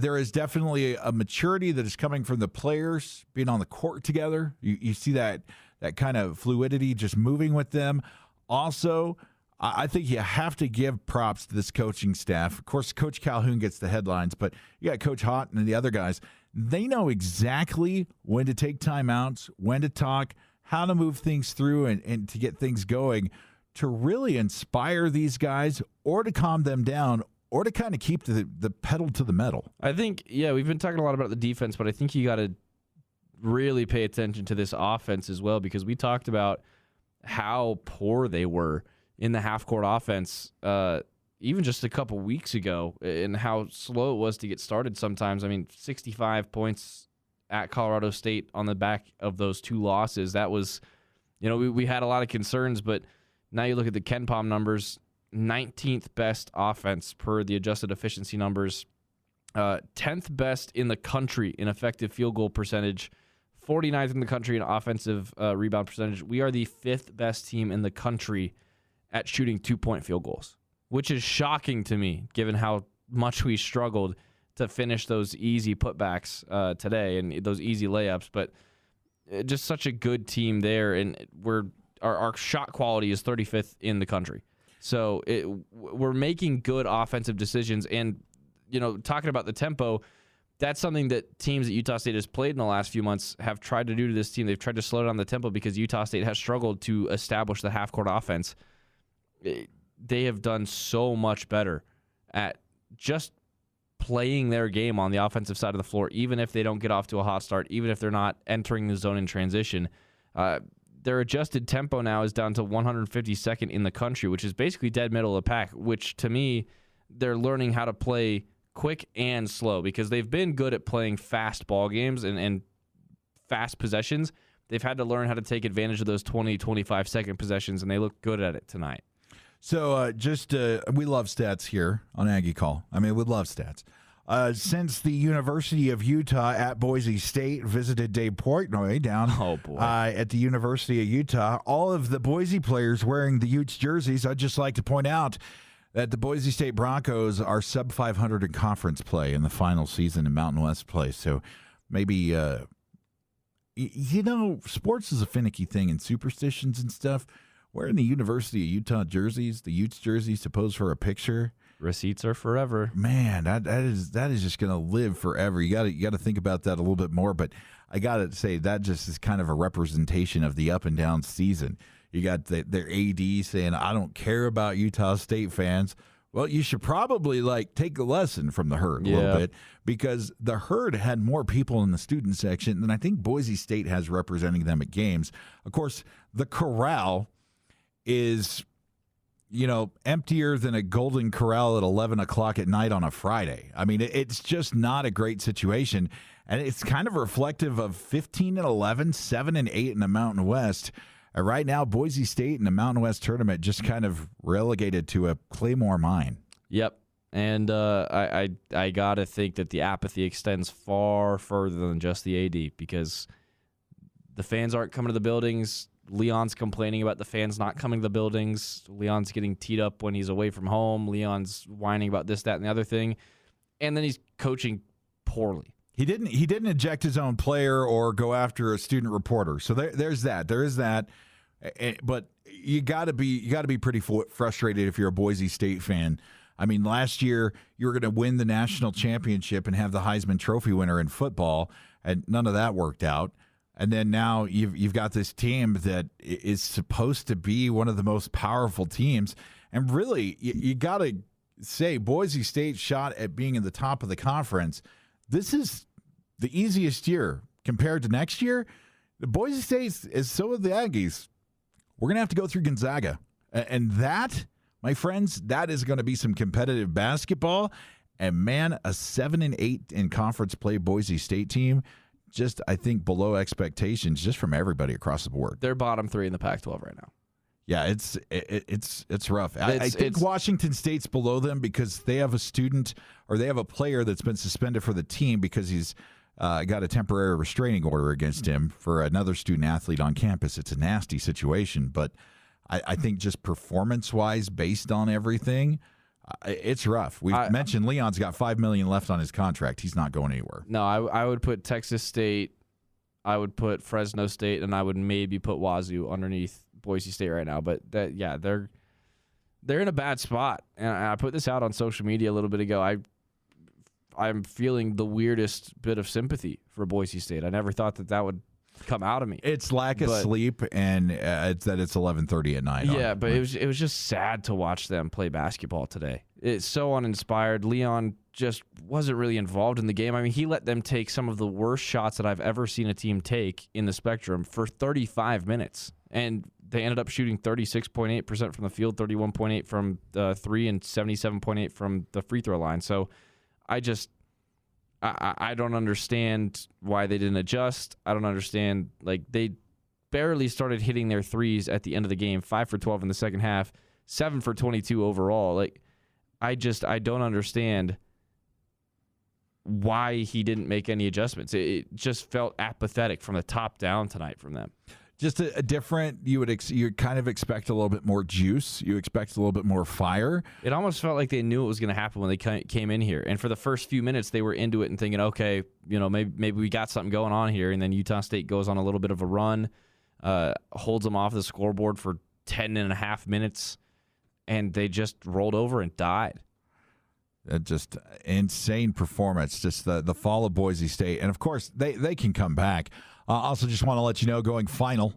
S3: There is definitely a maturity that is coming from the players being on the court together. You see that kind of fluidity just moving with them. Also, I think you have to give props to this coaching staff. Of course, Coach Calhoun gets the headlines, but you got Coach Houghton and the other guys. They know exactly when to take timeouts, when to talk, how to move things through and to get things going to really inspire these guys or to calm them down or to kind of keep the pedal to the metal.
S9: I think, we've been talking a lot about the defense, but I think you got to really pay attention to this offense as well, because we talked about how poor they were in the half-court offense even just a couple weeks ago, and how slow it was to get started sometimes. I mean, 65 points at Colorado State on the back of those two losses. That was, we had a lot of concerns, but now you look at the KenPom numbers, 19th best offense per the adjusted efficiency numbers, 10th best in the country in effective field goal percentage, 49th in the country in offensive rebound percentage. We are the 5th best team in the country at shooting 2-point field goals, which is shocking to me given how much we struggled to finish those easy putbacks today and those easy layups. But just such a good team there, and our shot quality is 35th in the country. So we're making good offensive decisions, and talking about the tempo, that's something that teams at Utah State has played in the last few months have tried to do to this team. They've tried to slow down the tempo because Utah State has struggled to establish the half-court offense. They have done so much better at just playing their game on the offensive side of the floor, even if they don't get off to a hot start, even if they're not entering the zone in transition. Their adjusted tempo now is down to 152nd in the country, which is basically dead middle of the pack, which to me, they're learning how to play quick and slow, because they've been good at playing fast ball games and fast possessions. They've had to learn how to take advantage of those 20, 25-second possessions, and they look good at it tonight.
S3: So we love stats here on Aggie Call. I mean, we love stats. Since the University of Utah at Boise State visited Dave Portnoy down at the University of Utah, all of the Boise players wearing the Utes jerseys, I'd just like to point out that the Boise State Broncos are sub 500 in conference play in the final season in Mountain West play. So maybe, sports is a finicky thing, and superstitions and stuff. Wearing the University of Utah jerseys, the Utes jerseys, to pose for a picture.
S9: Receipts are forever.
S3: Man, that is just going to live forever. You got to think about that a little bit more. But I got to say, that just is kind of a representation of the up and down season. You got their AD saying, "I don't care about Utah State fans." Well, you should probably take a lesson from the Herd a little bit, because the Herd had more people in the student section than I think Boise State has representing them at games. Of course, the Corral is, emptier than a Golden Corral at 11 o'clock at night on a Friday. I mean, it's just not a great situation, and it's kind of reflective of 15-11, 7-8 in the Mountain West. Right now, Boise State in the Mountain West tournament just kind of relegated to a Claymore mine.
S9: Yep. And I got to think that the apathy extends far further than just the AD, because the fans aren't coming to the buildings. Leon's complaining about the fans not coming to the buildings. Leon's getting teed up when he's away from home. Leon's whining about this, that, and the other thing. And then he's coaching poorly.
S3: He didn't eject his own player or go after a student reporter. So there's that. There is that. But you got to be pretty frustrated if you're a Boise State fan. I mean, last year you were going to win the national championship and have the Heisman Trophy winner in football, and none of that worked out. And then now you've got this team that is supposed to be one of the most powerful teams. And really, you got to say Boise State's shot at being in the top of the conference, this is the easiest year compared to next year. The Boise State is so are the Aggies. We're going to have to go through Gonzaga. And that, my friends, that is going to be some competitive basketball. And, man, a 7-8 in conference play Boise State team, just, I think, below expectations just from everybody across the board.
S9: They're bottom 3 in the Pac-12 right now.
S3: Yeah, it's rough. I think Washington State's below them because they have a student or they have a player that's been suspended for the team because he's got a temporary restraining order against him for another student athlete on campus. It's a nasty situation, but I think just performance-wise, based on everything, it's rough. We've mentioned Leon's got $5 million left on his contract. He's not going anywhere.
S9: No, I would put Texas State, I would put Fresno State, and I would maybe put Wazoo underneath Boise State right now. But they're they're in a bad spot. And I put this out on social media a little bit ago. I'm feeling the weirdest bit of sympathy for Boise State. I never thought that would come out of me.
S3: It's lack of sleep, and it's 11:30 at night.
S9: Yeah, but it was just sad to watch them play basketball today. It's so uninspired. Leon just wasn't really involved in the game. I mean, he let them take some of the worst shots that I've ever seen a team take in the Spectrum for 35 minutes. And they ended up shooting 36.8% from the field, 31.8% from the three, and 77.8% from the free throw line. So I don't understand why they didn't adjust. I don't understand. Like, they barely started hitting their threes at the end of the game, 5 for 12 in the second half, 7 for 22 overall. Like, I don't understand why he didn't make any adjustments. It just felt apathetic from the top down tonight from them.
S3: Just a different, you kind of expect a little bit more juice. You expect a little bit more fire.
S9: It almost felt like they knew it was going to happen when they came in here. And for the first few minutes, they were into it and thinking, okay, maybe we got something going on here. And then Utah State goes on a little bit of a run, holds them off the scoreboard for 10 and a half minutes, and they just rolled over and died.
S3: Just insane performance, just the fall of Boise State. And, of course, they can come back. Also, just want to let you know, going final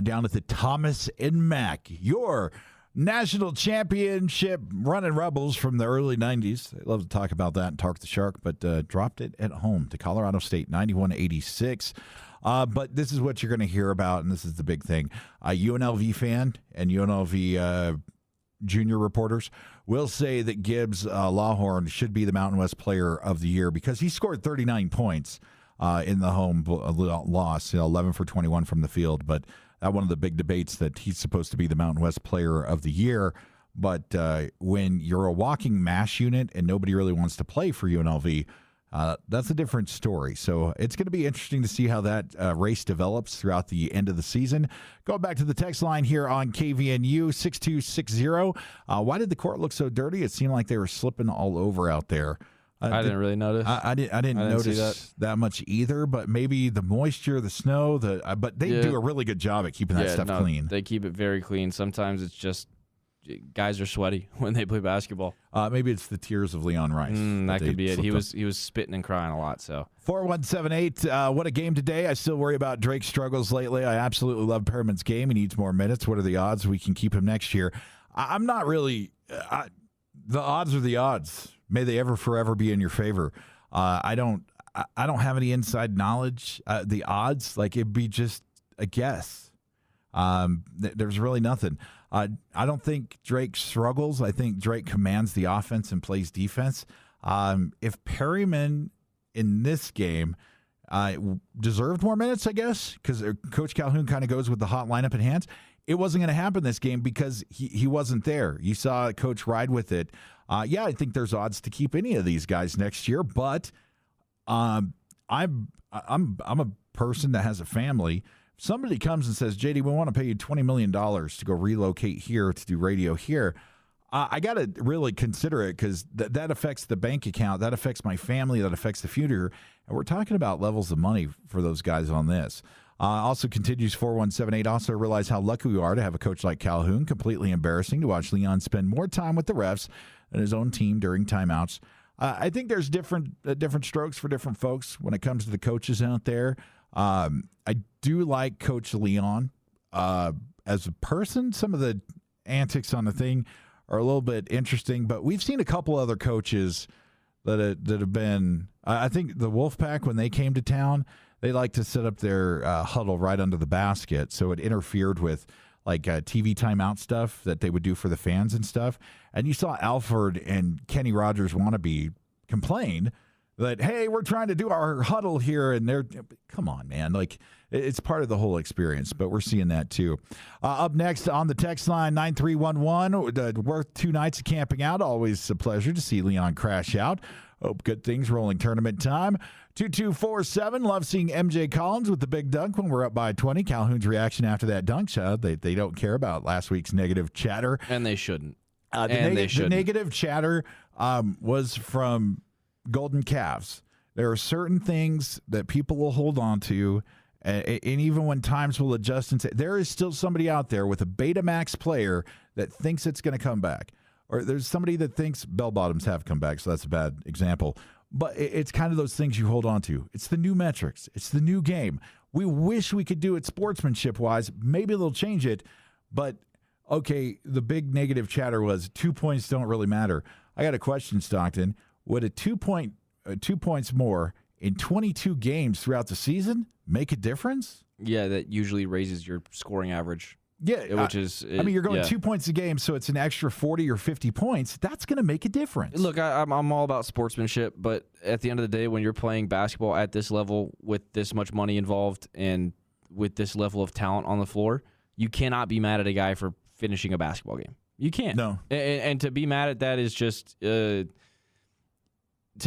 S3: down at the Thomas and Mack, your national championship running Rebels from the early 90s. They love to talk about that and talk the Shark, but dropped it at home to Colorado State, 91-86. But this is what you're going to hear about, and this is the big thing. UNLV fan and UNLV junior reporters will say that Gibbs Lawhorn should be the Mountain West Player of the Year because he scored 39 points in the home loss, 11 for 21 from the field. But that one of the big debates that he's supposed to be the Mountain West Player of the Year. But when you're a walking mash unit and nobody really wants to play for UNLV, that's a different story. So it's going to be interesting to see how that race develops throughout the end of the season. Going back to the text line here on KVNU 6260. Why did the court look so dirty? It seemed like they were slipping all over out there.
S9: I didn't really notice.
S3: I didn't notice that much either, but maybe the moisture, the snow, but they do a really good job at keeping that stuff clean.
S9: They keep it very clean. Sometimes it's just guys are sweaty when they play basketball.
S3: Maybe it's the tears of Leon Rice.
S9: That could be it. He was spitting and crying a lot. So
S3: 4178. What a game today. I still worry about Drake's struggles lately. I absolutely love Perriman's game. He needs more minutes. What are the odds we can keep him next year? I'm not really. The odds are the odds. May they ever forever be in your favor. I don't have any inside knowledge. The odds, like, it'd be just a guess. There's really nothing. I don't think Drake struggles. I think Drake commands the offense and plays defense. If Perriman in this game deserved more minutes, I guess, because Coach Calhoun kind of goes with the hot lineup in hands, it wasn't going to happen this game because he wasn't there. You saw Coach ride with it. I think there's odds to keep any of these guys next year, but I'm a person that has a family. If somebody comes and says, JD, we want to pay you $20 million to go relocate here to do radio here, I got to really consider it because that affects the bank account. That affects my family. That affects the future. And we're talking about levels of money for those guys on this. Also continues 4178. Also realize how lucky we are to have a coach like Calhoun. Completely embarrassing to watch Leon spend more time with the refs than his own team during timeouts. I think there's different strokes for different folks when it comes to the coaches out there. I do like Coach Leon as a person. Some of the antics on the thing are a little bit interesting, but we've seen a couple other coaches that have been. I think the Wolfpack, when they came to town, they like to set up their huddle right under the basket, so it interfered with like TV timeout stuff that they would do for the fans and stuff. And you saw Alford and Kenny Rogers wannabe complain that, hey, we're trying to do our huddle here, and they're, come on, man. Like, it's part of the whole experience, but we're seeing that too. Up next on the text line, 9311, worth 2 nights of camping out. Always a pleasure to see Leon crash out. Hope good things rolling tournament time. 2247, love seeing MJ Collins with the big dunk when we're up by 20. Calhoun's reaction after that dunk shot, they don't care about last week's negative chatter.
S9: And they shouldn't.
S3: The negative chatter was from Golden Calves. There are certain things that people will hold on to, And even when times will adjust and say, there is still somebody out there with a Betamax player that thinks it's going to come back. Or there's somebody that thinks bell bottoms have come back, so that's a bad example. But it's kind of those things you hold on to. It's the new metrics. It's the new game. We wish we could do it sportsmanship-wise. Maybe they'll change it. But, okay, the big negative chatter was 2 points don't really matter. I got a question, Stockton. Would a 2 points more in 22 games throughout the season make a difference?
S9: Yeah, that usually raises your scoring average.
S3: Yeah,
S9: which is.
S3: You're going 2 points a game, so it's an extra 40 or 50 points. That's going to make a difference.
S9: Look, I'm all about sportsmanship, but at the end of the day, when you're playing basketball at this level with this much money involved and with this level of talent on the floor, you cannot be mad at a guy for finishing a basketball game. You can't.
S3: No.
S9: And to be mad at that is just, to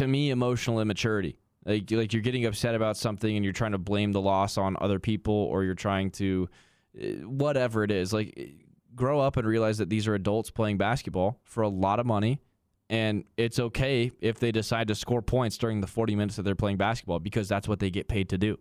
S9: me, emotional immaturity. Like you're getting upset about something and you're trying to blame the loss on other people, or you're trying to, whatever it is. Like, grow up and realize that these are adults playing basketball for a lot of money, and it's okay if they decide to score points during the 40 minutes that they're playing basketball, because that's what they get paid to do,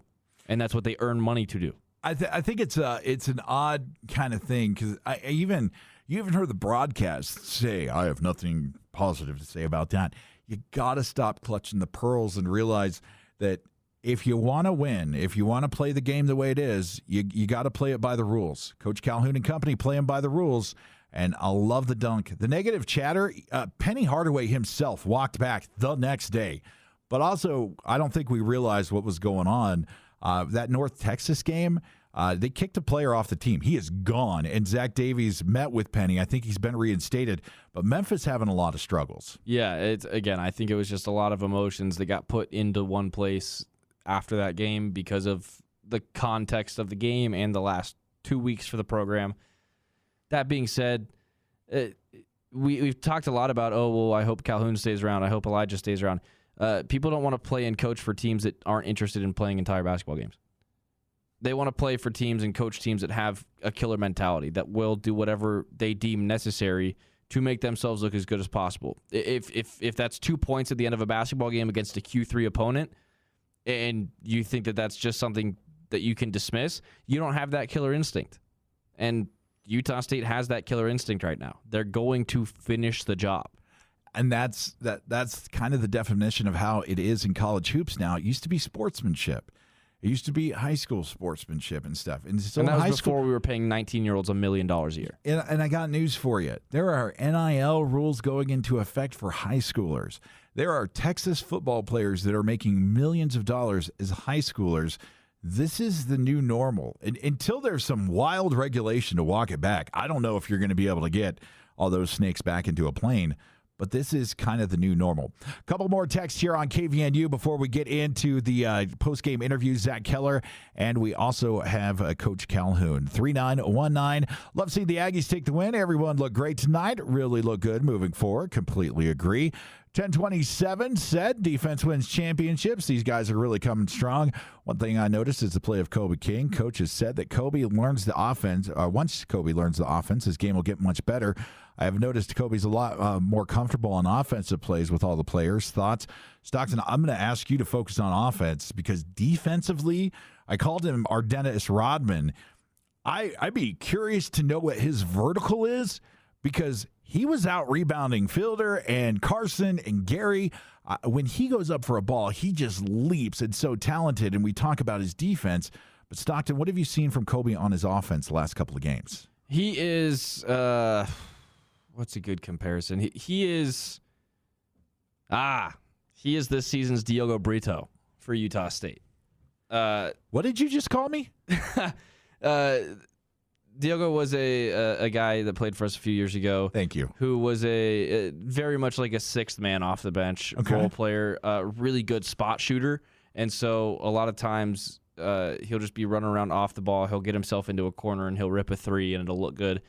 S9: and that's what they earn money to do.
S3: I think it's an odd kind of thing, because you even heard the broadcast say, I have nothing positive to say about that. You got to stop clutching the pearls and realize that if you want to win, if you want to play the game the way it is, you got to play it by the rules. Coach Calhoun and company play them by the rules, and I love the dunk. The negative chatter, Penny Hardaway himself walked back the next day. But also, I don't think we realized what was going on. That North Texas game, they kicked a player off the team. He is gone, and Zach Davies met with Penny. I think he's been reinstated, but Memphis having a lot of struggles.
S9: Yeah, I think it was just a lot of emotions that got put into one place after that game because of the context of the game and the last 2 weeks for the program. That being said, we've talked a lot about, I hope Calhoun stays around. I hope Elijah stays around. People don't want to play and coach for teams that aren't interested in playing entire basketball games. They want to play for teams and coach teams that have a killer mentality, that will do whatever they deem necessary to make themselves look as good as possible. If that's 2 points at the end of a basketball game against a Q3 opponent, and you think that that's just something that you can dismiss, you don't have that killer instinct. And Utah State has that killer instinct right now. They're going to finish the job.
S3: And that's kind of the definition of how it is in college hoops now. It used to be sportsmanship. It used to be high school sportsmanship and stuff. And so
S9: that was before we were paying 19-year-olds $1 million a year.
S3: And I got news for you. There are NIL rules going into effect for high schoolers. There are Texas football players that are making millions of dollars as high schoolers. This is the new normal. And until there's some wild regulation to walk it back, I don't know if you're going to be able to get all those snakes back into a plane. But this is kind of the new normal. A couple more texts here on KVNU before we get into the post-game interview. Zach Keller, and we also have Coach Calhoun. 3919. Love seeing the Aggies take the win. Everyone looked great tonight. Really look good moving forward. Completely agree. 1027 said defense wins championships. These guys are really coming strong. One thing I noticed is the play of Kobe King. Coach has said that Kobe learns the offense. Once Kobe learns the offense, his game will get much better. I have noticed Kobe's a lot more comfortable on offensive plays with all the players. Thoughts? Stockton, I'm going to ask you to focus on offense, because defensively, I called him our Dennis Rodman. I'd be curious to know what his vertical is, because he was out rebounding Fielder and Carson and Gary. When he goes up for a ball, he just leaps and so talented, and we talk about his defense. But Stockton, what have you seen from Kobe on his offense the last couple of games?
S9: He is, what's a good comparison? He is this season's Diogo Brito for Utah State.
S3: What did you just call me?
S9: Diogo was a guy that played for us a few years ago.
S3: Thank you.
S9: Who was a very much like a sixth man off the bench role player, really good spot shooter. And so a lot of times he'll just be running around off the ball. He'll get himself into a corner and he'll rip a three and it'll look good.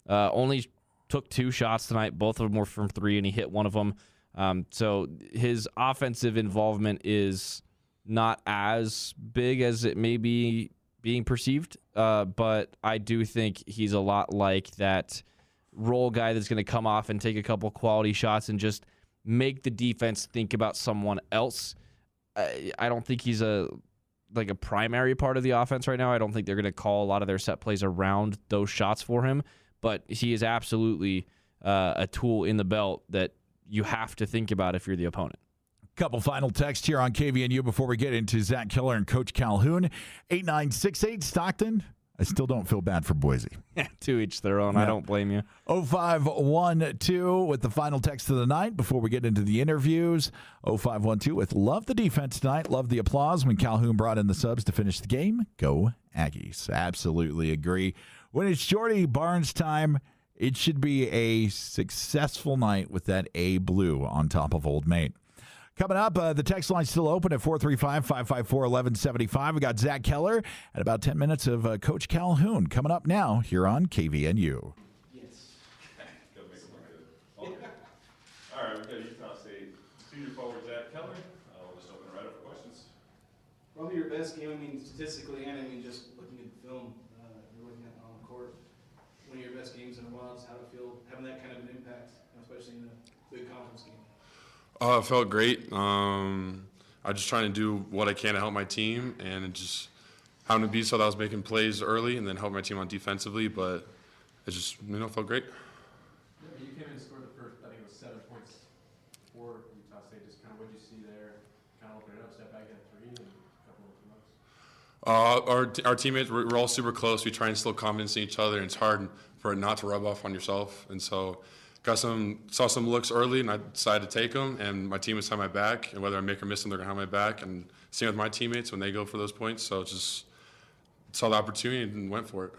S9: Only took 2 shots tonight. Both of them were from 3 and he hit one of them. So his offensive involvement is not as big as it may be being perceived, but I do think he's a lot like that role guy that's going to come off and take a couple quality shots and just make the defense think about someone else. I don't think he's a like a primary part of the offense right now. I don't think they're going to call a lot of their set plays around those shots for him, but he is absolutely a tool in the belt that you have to think about if you're the opponent.
S3: Couple final texts here on KVNU before we get into Zach Keller and Coach Calhoun. 8968 Stockton. I still don't feel bad for Boise.
S9: To each their own. Yeah. I don't blame you.
S3: 0512 with the final text of the night before we get into the interviews. 0512 with love the defense tonight. Love the applause when Calhoun brought in the subs to finish the game. Go Aggies. Absolutely agree. When it's Jordy Barnes time, it should be a successful night with that A blue on top of Old Mate. Coming up, the text line's still open at 435-554-1175. We got Zach Keller and about 10 minutes of Coach Calhoun coming up now here on KVNU.
S17: Yes. All right, we've got Utah State senior forward Zach Keller. We'll just open it right up for questions.
S18: Probably your best game, I mean, statistically, and I mean, just looking at the film you're looking at on the court. One of your best games in a while. How to feel having that kind of an impact, especially in a big conference game.
S17: It felt great. I was just trying to do what I can to help my team, and it just happened to be so that I was making plays early and then help my team out defensively, but it just, felt great.
S19: Yeah, you came in and scored the first, I think it was 7 points for Utah State. Just kind of what did you see there? Kind of open it up, step back at 3, and a couple of looks.
S17: Our teammates, we're all super close. We try and instill confidence in each other, and it's hard for it not to rub off on yourself, and so saw some looks early, and I decided to take them, and my teammates had my back, and whether I make or miss them, they're going to have my back, and same with my teammates when they go for those points, so just saw the opportunity and went for it.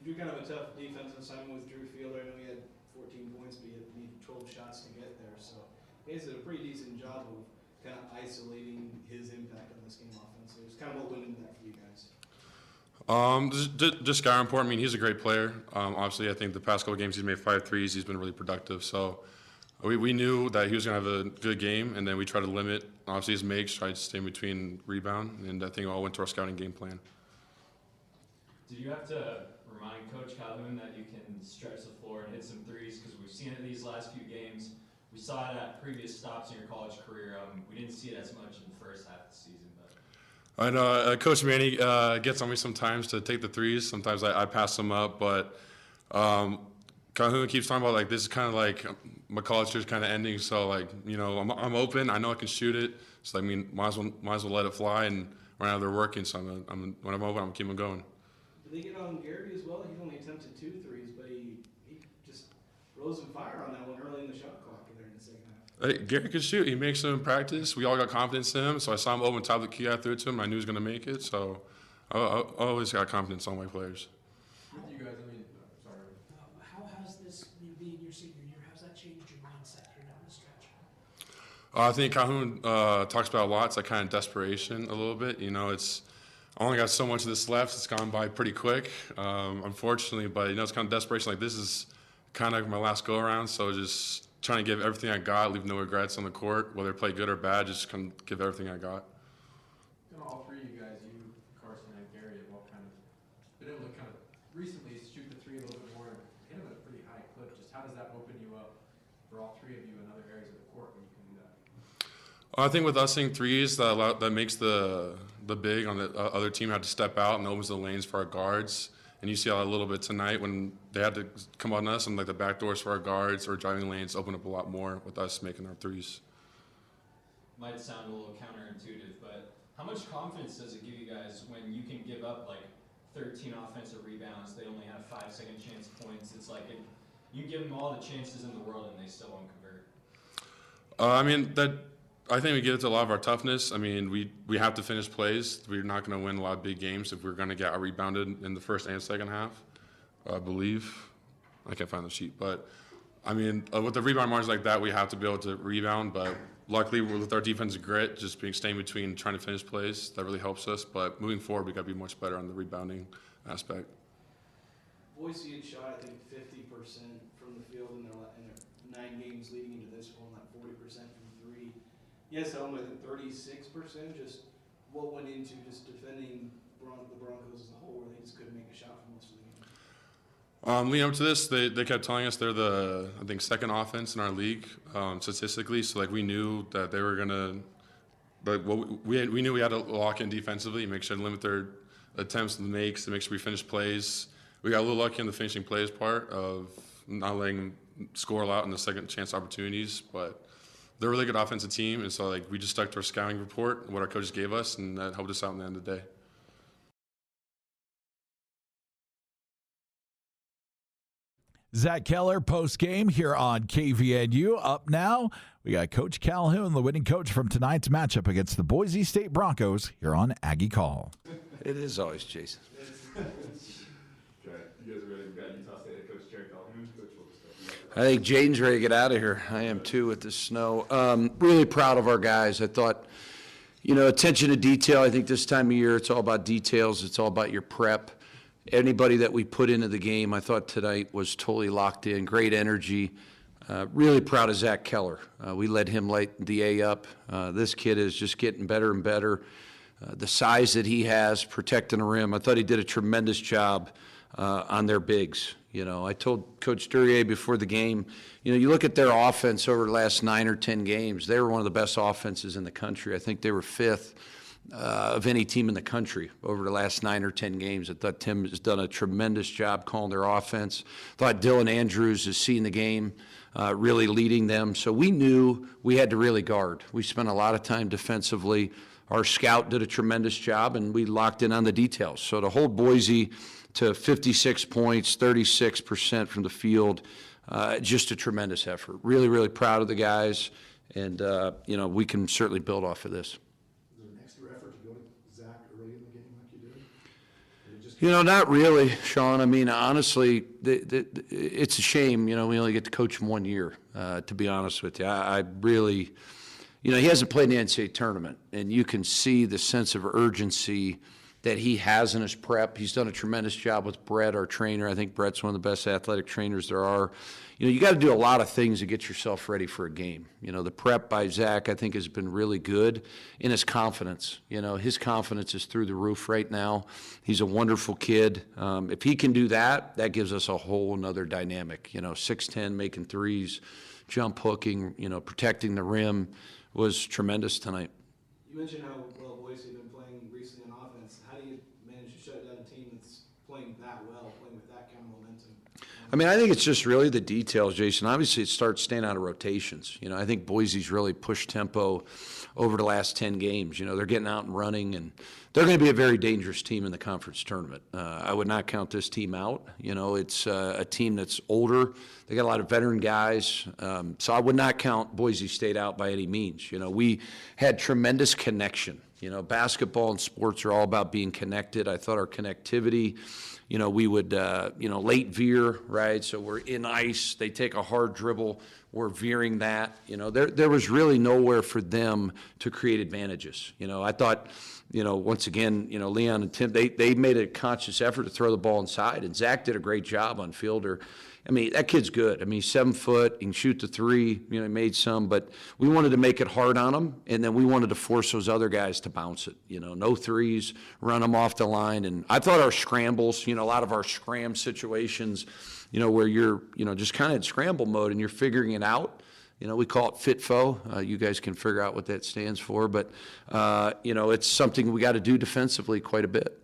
S18: You drew kind of a tough defensive assignment with Drew Fielder. I know he had 14 points, but you need 12 shots to get there, so he did a pretty decent job of kind of isolating his impact on this game offensively. It's kind of what went into that for you guys.
S17: Just Skyrim Port, I mean, he's a great player. Obviously, I think the past couple of games he's made 5 threes. He's been really productive. So we knew that he was going to have a good game, and then we tried to limit, obviously, his makes, tried to stay in between rebound, and I think it all went to our scouting game plan.
S20: Did you have to remind Coach Calhoun that you can stretch the floor and hit some threes? Because we've seen it these last few games. We saw it at previous stops in your college career. We didn't see it as much in the first half of the season.
S17: I know Coach Manny gets on me sometimes to take the threes. Sometimes I pass them up, but Calhoun keeps talking about like this is kind of like my college career is kind of ending. So like I'm open. I know I can shoot it. So I mean might as well let it fly. And right now they're working. So when I'm open, I'm keeping going.
S18: Did they get on Gary as well? He only attempted 2 threes, but he just rose some fire on that one early in the shot clock there in the second half.
S17: Gary can shoot. He makes them in practice. We all got confidence in him. So I saw him open top of the key. I threw it to him. I knew he was going to make it. So I always got confidence on my players.
S19: With you guys, I mean, sorry.
S21: How has this, being your senior year, how's that changed your mindset here down the stretch?
S17: I think Calhoun talks about a lot. It's like kind of desperation a little bit. It's I only got so much of this left. It's gone by pretty quick, unfortunately. But it's kind of desperation. Like this is kind of my last go around. So just trying to give everything I got, leave no regrets on the court, whether I play good or bad, just kind of give everything I got.
S19: All 3 of you guys, you, Carson, and Gary, have all kind of been able to kind of recently shoot the 3 a little bit more and hit them at a pretty high clip. Just how does that open you up for all 3 of you in other areas of the court when you can do that?
S17: I think with us hitting threes, that makes the big on the other team have to step out and opens the lanes for our guards. And you see that a little bit tonight when they had to come on us and like the back doors for our guards or driving lanes open up a lot more with us making our threes.
S20: Might sound a little counterintuitive, but how much confidence does it give you guys when you can give up like 13 offensive rebounds, they only have 5-second chance points? It's like you give them all the chances in the world and they still won't convert.
S17: I think we get it to a lot of our toughness. I mean, we have to finish plays. We're not going to win a lot of big games if we're going to get out rebounded in the first and second half, I believe. I can't find the sheet. But, I mean, with the rebound margins like that, we have to be able to rebound. But luckily, with our defensive grit, just staying between trying to finish plays, that really helps us. But moving forward, we got to be much better on the rebounding aspect.
S18: Boise had shot, I think, 50% from the field in their 9 games leading into this one, like 40% from 3. Yes, I only think 36%. Just what went into just defending the Broncos as a whole, where they just couldn't make a shot for most of the game.
S17: Leading up to this, they kept telling us they're the, second offense in our league statistically. So, we knew that they were going to but we knew we had to lock in defensively, make sure to limit their attempts and makes, to make sure we finish plays. We got a little lucky in the finishing plays part of not letting them score a lot in the second chance opportunities, but they're a really good offensive team, and so we just stuck to our scouting report, what our coaches gave us, and that helped us out in the end of the day.
S3: Zach Keller post-game here on KVNU. Up now, we got Coach Calhoun, the winning coach from tonight's matchup against the Boise State Broncos here on Aggie Call.
S8: It is always Jason.
S4: Okay, you guys are ready? We got Utah State head coach Jerrod Calhoun.
S8: I think Jaden's ready to get out of here. I am too with the snow. Really proud of our guys. I thought, attention to detail. I think this time of year it's all about details. It's all about your prep. Anybody that we put into the game, I thought tonight was totally locked in. Great energy. Really proud of Zach Keller. We let him light the A up. This kid is just getting better and better. The size that he has, protecting the rim, I thought he did a tremendous job on their bigs. I told Coach Jerrod before the game, you look at their offense over the last 9 or 10 games, they were one of the best offenses in the country. I think they were 5th of any team in the country over the last 9 or 10 games. I thought Tim has done a tremendous job calling their offense. I thought Dylan Andrews has seen the game, really leading them. So we knew we had to really guard. We spent a lot of time defensively. Our scout did a tremendous job, and we locked in on the details. So to hold Boise to 56 points, 36% from the field, just a tremendous effort. Really, really proud of the guys, and, we can certainly build off of this. Not really, Sean. I mean, honestly, it's a shame, we only get to coach him 1 year, to be honest with you. I really, he hasn't played in the NCAA tournament, and you can see the sense of urgency that he has in his prep. He's done a tremendous job with Brett, our trainer. I think Brett's one of the best athletic trainers there are. You got to do a lot of things to get yourself ready for a game. The prep by Zach, I think, has been really good in his confidence. His confidence is through the roof right now. He's a wonderful kid. If he can do that, that gives us a whole nother dynamic. 6'10", making threes, jump hooking, protecting the rim was tremendous tonight.
S18: You mentioned how well Boise had been playing recently on offense. How do you manage to shut down a team that's playing that well, playing with that kind of momentum?
S8: I mean, I think it's just really the details, Jason. Obviously, it starts staying out of rotations. I think Boise's really pushed tempo over the last 10 games. They're getting out and running, and they're going to be a very dangerous team in the conference tournament. I would not count this team out. It's a team that's older. They got a lot of veteran guys. So I would not count Boise State out by any means. We had tremendous connection. Basketball and sports are all about being connected. I thought our connectivity, we would, late veer, right? So we're in ice. They take a hard dribble. We're veering that. There was really nowhere for them to create advantages. I thought, once again, Leon and Tim, they made a conscious effort to throw the ball inside, and Zach did a great job on Fielder. I mean, that kid's good. I mean, he's 7 foot. He can shoot the three. He made some, but we wanted to make it hard on him, and then we wanted to force those other guys to bounce it. No threes, run them off the line. And I thought our scrambles, a lot of our scram situations, where you're, just kind of in scramble mode and you're figuring it out. We call it FITFO. You guys can figure out what that stands for, but, it's something we got to do defensively quite a bit.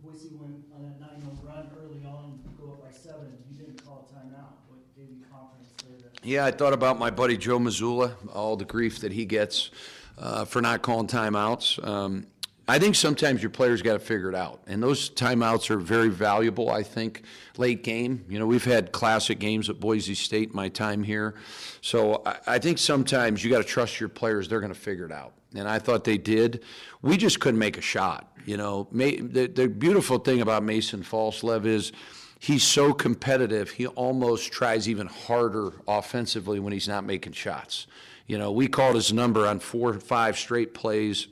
S21: Boise went on that 9-0 run early on, go up by 7. You didn't call a timeout. What gave you confidence there?
S8: Yeah, I thought about my buddy Joe Mazzulla, all the grief that he gets for not calling timeouts. I think sometimes your players got to figure it out, and those timeouts are very valuable, I think, late game. We've had classic games at Boise State my time here, so I think sometimes you got to trust your players. They're going to figure it out, and I thought they did. We just couldn't make a shot. The beautiful thing about Mason Falslev is he's so competitive, he almost tries even harder offensively when he's not making shots. We called his number on 4 or 5 straight plays,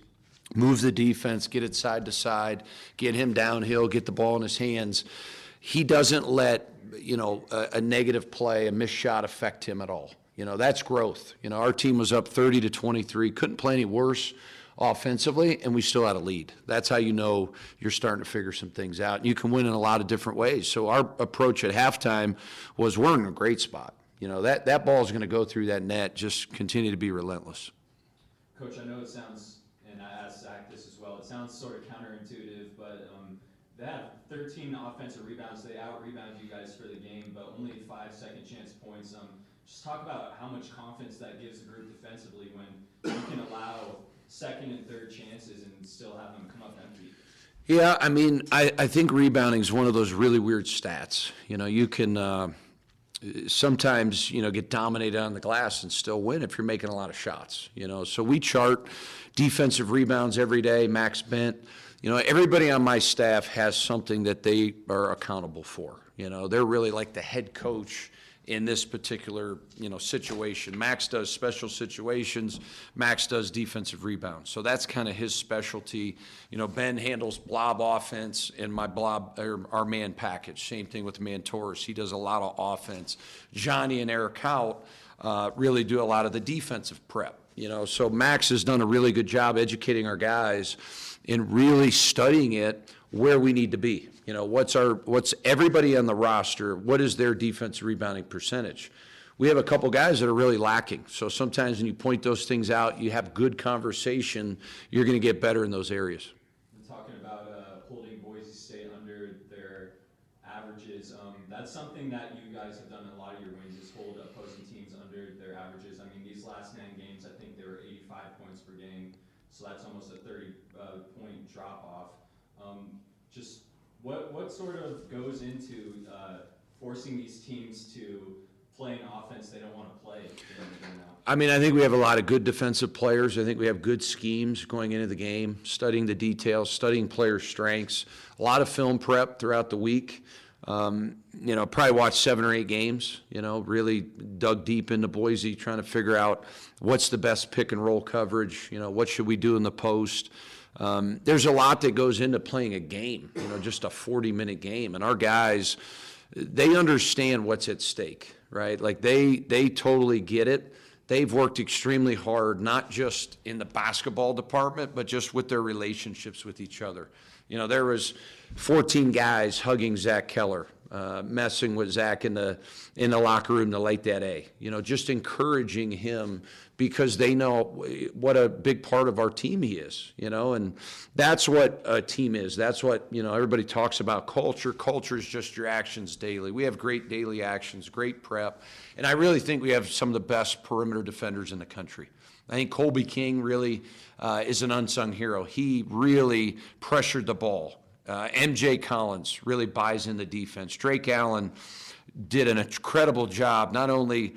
S8: move the defense, get it side to side, get him downhill, get the ball in his hands. He doesn't let, a negative play, a missed shot affect him at all. That's growth. Our team was up 30-23, couldn't play any worse offensively, and we still had a lead. That's how you're starting to figure some things out. And you can win in a lot of different ways. So our approach at halftime was we're in a great spot. That ball is going to go through that net, just continue to be relentless.
S20: Coach, I know it sounds, and I asked Zach this as well, it sounds sort of counterintuitive, but they have 13 offensive rebounds. They out-rebounded you guys for the game, but only 5 second chance points. Just talk about how much confidence that gives the group defensively when you can allow second and third chances and still have them come up empty.
S8: Yeah, I mean, I think rebounding is one of those really weird stats. You can sometimes, get dominated on the glass and still win if you're making a lot of shots, So we chart defensive rebounds every day, max bent. Everybody on my staff has something that they are accountable for. They're really like the head coach in this particular, situation. Max does special situations. Max does defensive rebounds. So that's kind of his specialty. Ben handles blob offense and our man package. Same thing with Mantoris. He does a lot of offense. Johnny and Eric Hout really do a lot of the defensive prep. So Max has done a really good job educating our guys and really studying it where we need to be. What's everybody on the roster, what is their defensive rebounding percentage? We have a couple guys that are really lacking. So sometimes when you point those things out, you have good conversation, you're going to get better in those areas.
S20: Talking about holding Boise State under their averages, that's something that you guys have done in a lot of your wins, is hold opposing teams under their averages. I mean, these last 9 games, I think they were 85 points per game, so that's almost a 30-point drop-off. Just what sort of goes into forcing these teams to play an offense they don't want to play?
S8: I mean, I think we have a lot of good defensive players. I think we have good schemes going into the game, studying the details, studying player strengths, a lot of film prep throughout the week. Probably watched 7 or 8 games, really dug deep into Boise, trying to figure out what's the best pick and roll coverage, what should we do in the post. There's a lot that goes into playing a game, just a 40-minute game. And our guys, they understand what's at stake, right? Like they totally get it. They've worked extremely hard, not just in the basketball department, but just with their relationships with each other. There was 14 guys hugging Zach Keller, messing with Zach in the locker room the late that A. Just encouraging him because they know what a big part of our team he is. And that's what a team is. That's what everybody talks about culture. Culture is just your actions daily. We have great daily actions, great prep, and I really think we have some of the best perimeter defenders in the country. I think Colby King really is an unsung hero. He really pressured the ball. MJ Collins really buys in the defense. Drake Allen did an incredible job, not only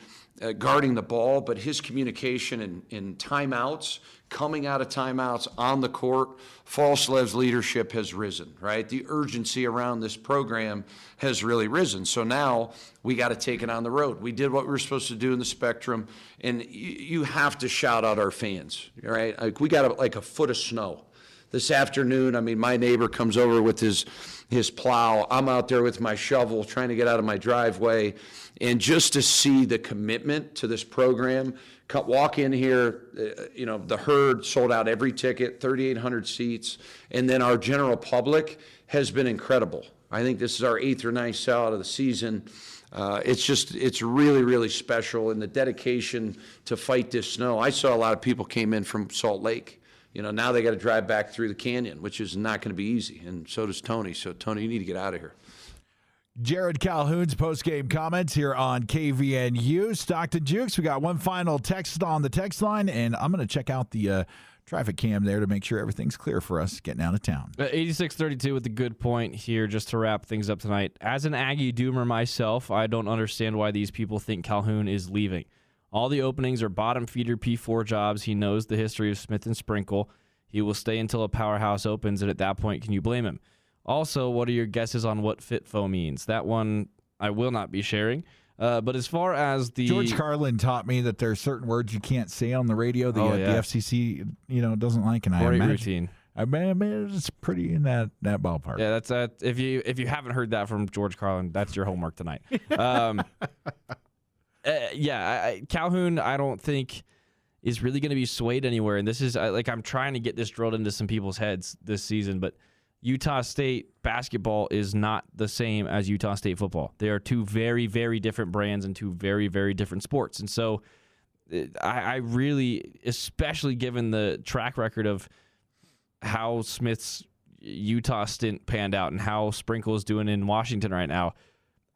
S8: guarding the ball, but his communication in timeouts, coming out of timeouts on the court. Falslev's leadership has risen, right? The urgency around this program has really risen. So now we got to take it on the road. We did what we were supposed to do in the Spectrum, and you have to shout out our fans, right? Like we got like a foot of snow. This afternoon, I mean, my neighbor comes over with his plow. I'm out there with my shovel trying to get out of my driveway. And just to see the commitment to this program, walk in here, the herd sold out every ticket, 3,800 seats. And then our general public has been incredible. I think this is our 8th or 9th sellout of the season. It's really, really special. And the dedication to fight this snow. I saw a lot of people came in from Salt Lake. Now they got to drive back through the canyon, which is not going to be easy, and so does Tony. So, Tony, you need to get out of here.
S3: Jerrod Calhoun's post-game comments here on KVNU. Stockton Jukes, we got one final text on the text line, and I'm going to check out the traffic cam there to make sure everything's clear for us getting out of town.
S9: 8632 with a good point here just to wrap things up tonight. As an Aggie doomer myself, I don't understand why these people think Calhoun is leaving. All the openings are bottom feeder P4 jobs. He knows the history of Smith and Sprinkle. He will stay until a powerhouse opens, and at that point, can you blame him? Also, what are your guesses on what FITFO means? That one I will not be sharing. But as far as the...
S3: George Carlin taught me that there are certain words you can't say on the radio. The FCC, doesn't like, and
S9: Great routine.
S3: I imagine it's pretty in that ballpark.
S9: Yeah, that's if you haven't heard that from George Carlin, that's your homework tonight. Calhoun, I don't think is really going to be swayed anywhere. And this is I'm trying to get this drilled into some people's heads this season, but Utah State basketball is not the same as Utah State football. They are two very, very different brands and two very, very different sports. And so I really, especially given the track record of how Smith's Utah stint panned out and how Sprinkle is doing in Washington right now,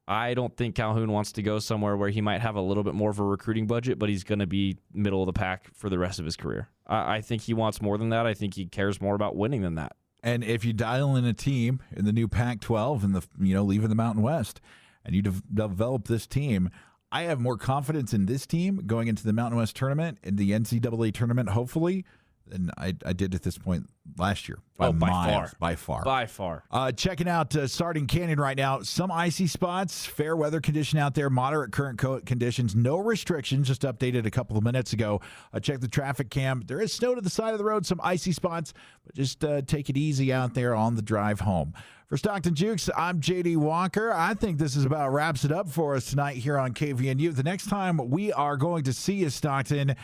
S9: I don't think Calhoun wants to go somewhere where he might have a little bit more of a recruiting budget, but he's going to be middle of the pack for the rest of his career. I think he wants more than that. I think he cares more about winning than that.
S3: And if you dial in a team in the new Pac-12 and leaving the Mountain West, and you develop this team, I have more confidence in this team going into the Mountain West tournament, in the NCAA tournament, hopefully, than I did at this point last year. By far. Checking out Sardine Canyon right now. Some icy spots, fair weather condition out there, moderate current conditions, no restrictions, just updated a couple of minutes ago. Check the traffic cam. There is snow to the side of the road, some icy spots, but just take it easy out there on the drive home. For Stockton Jukes, I'm J.D. Walker. I think this is about wraps it up for us tonight here on KVNU. The next time we are going to see you, Stockton,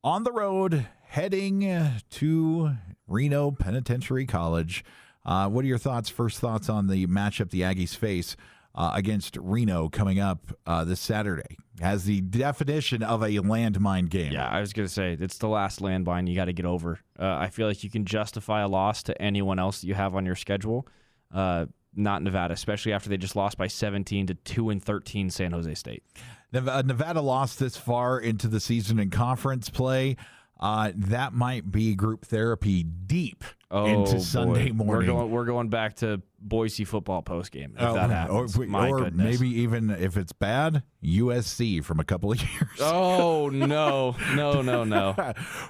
S3: on the road, heading to Reno Penitentiary College. What are your first thoughts on the matchup the Aggies face against Reno coming up this Saturday? As the definition of a landmine game.
S9: Yeah, I was going to say, it's the last landmine you got to get over. I feel like you can justify a loss to anyone else that you have on your schedule. Not Nevada, especially after they just lost by 17 to 2-13 San Jose State.
S3: Nevada lost this far into the season in conference play. That might be group therapy deep into Sunday morning.
S9: We're going back to Boise football postgame if that happens.
S3: Or maybe even if it's bad, USC from a couple of years.
S9: Oh, no.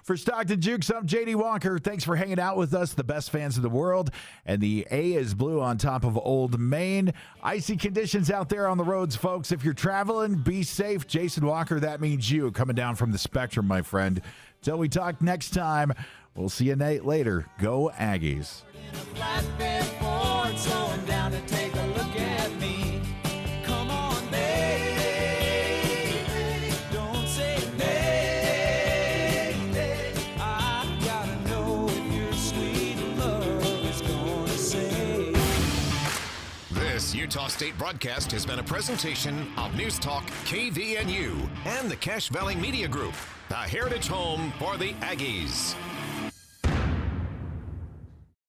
S3: For Stockton Jukes, I'm J.D. Walker. Thanks for hanging out with us, the best fans in the world. And the A is blue on top of Old Main. Icy conditions out there on the roads, folks. If you're traveling, be safe. Jason Walker, that means you, coming down from the spectrum, my friend. Till we talk next time, we'll see you later. Go Aggies.
S7: This Utah State broadcast has been a presentation of News Talk KVNU and the Cache Valley Media Group, the heritage home for the Aggies.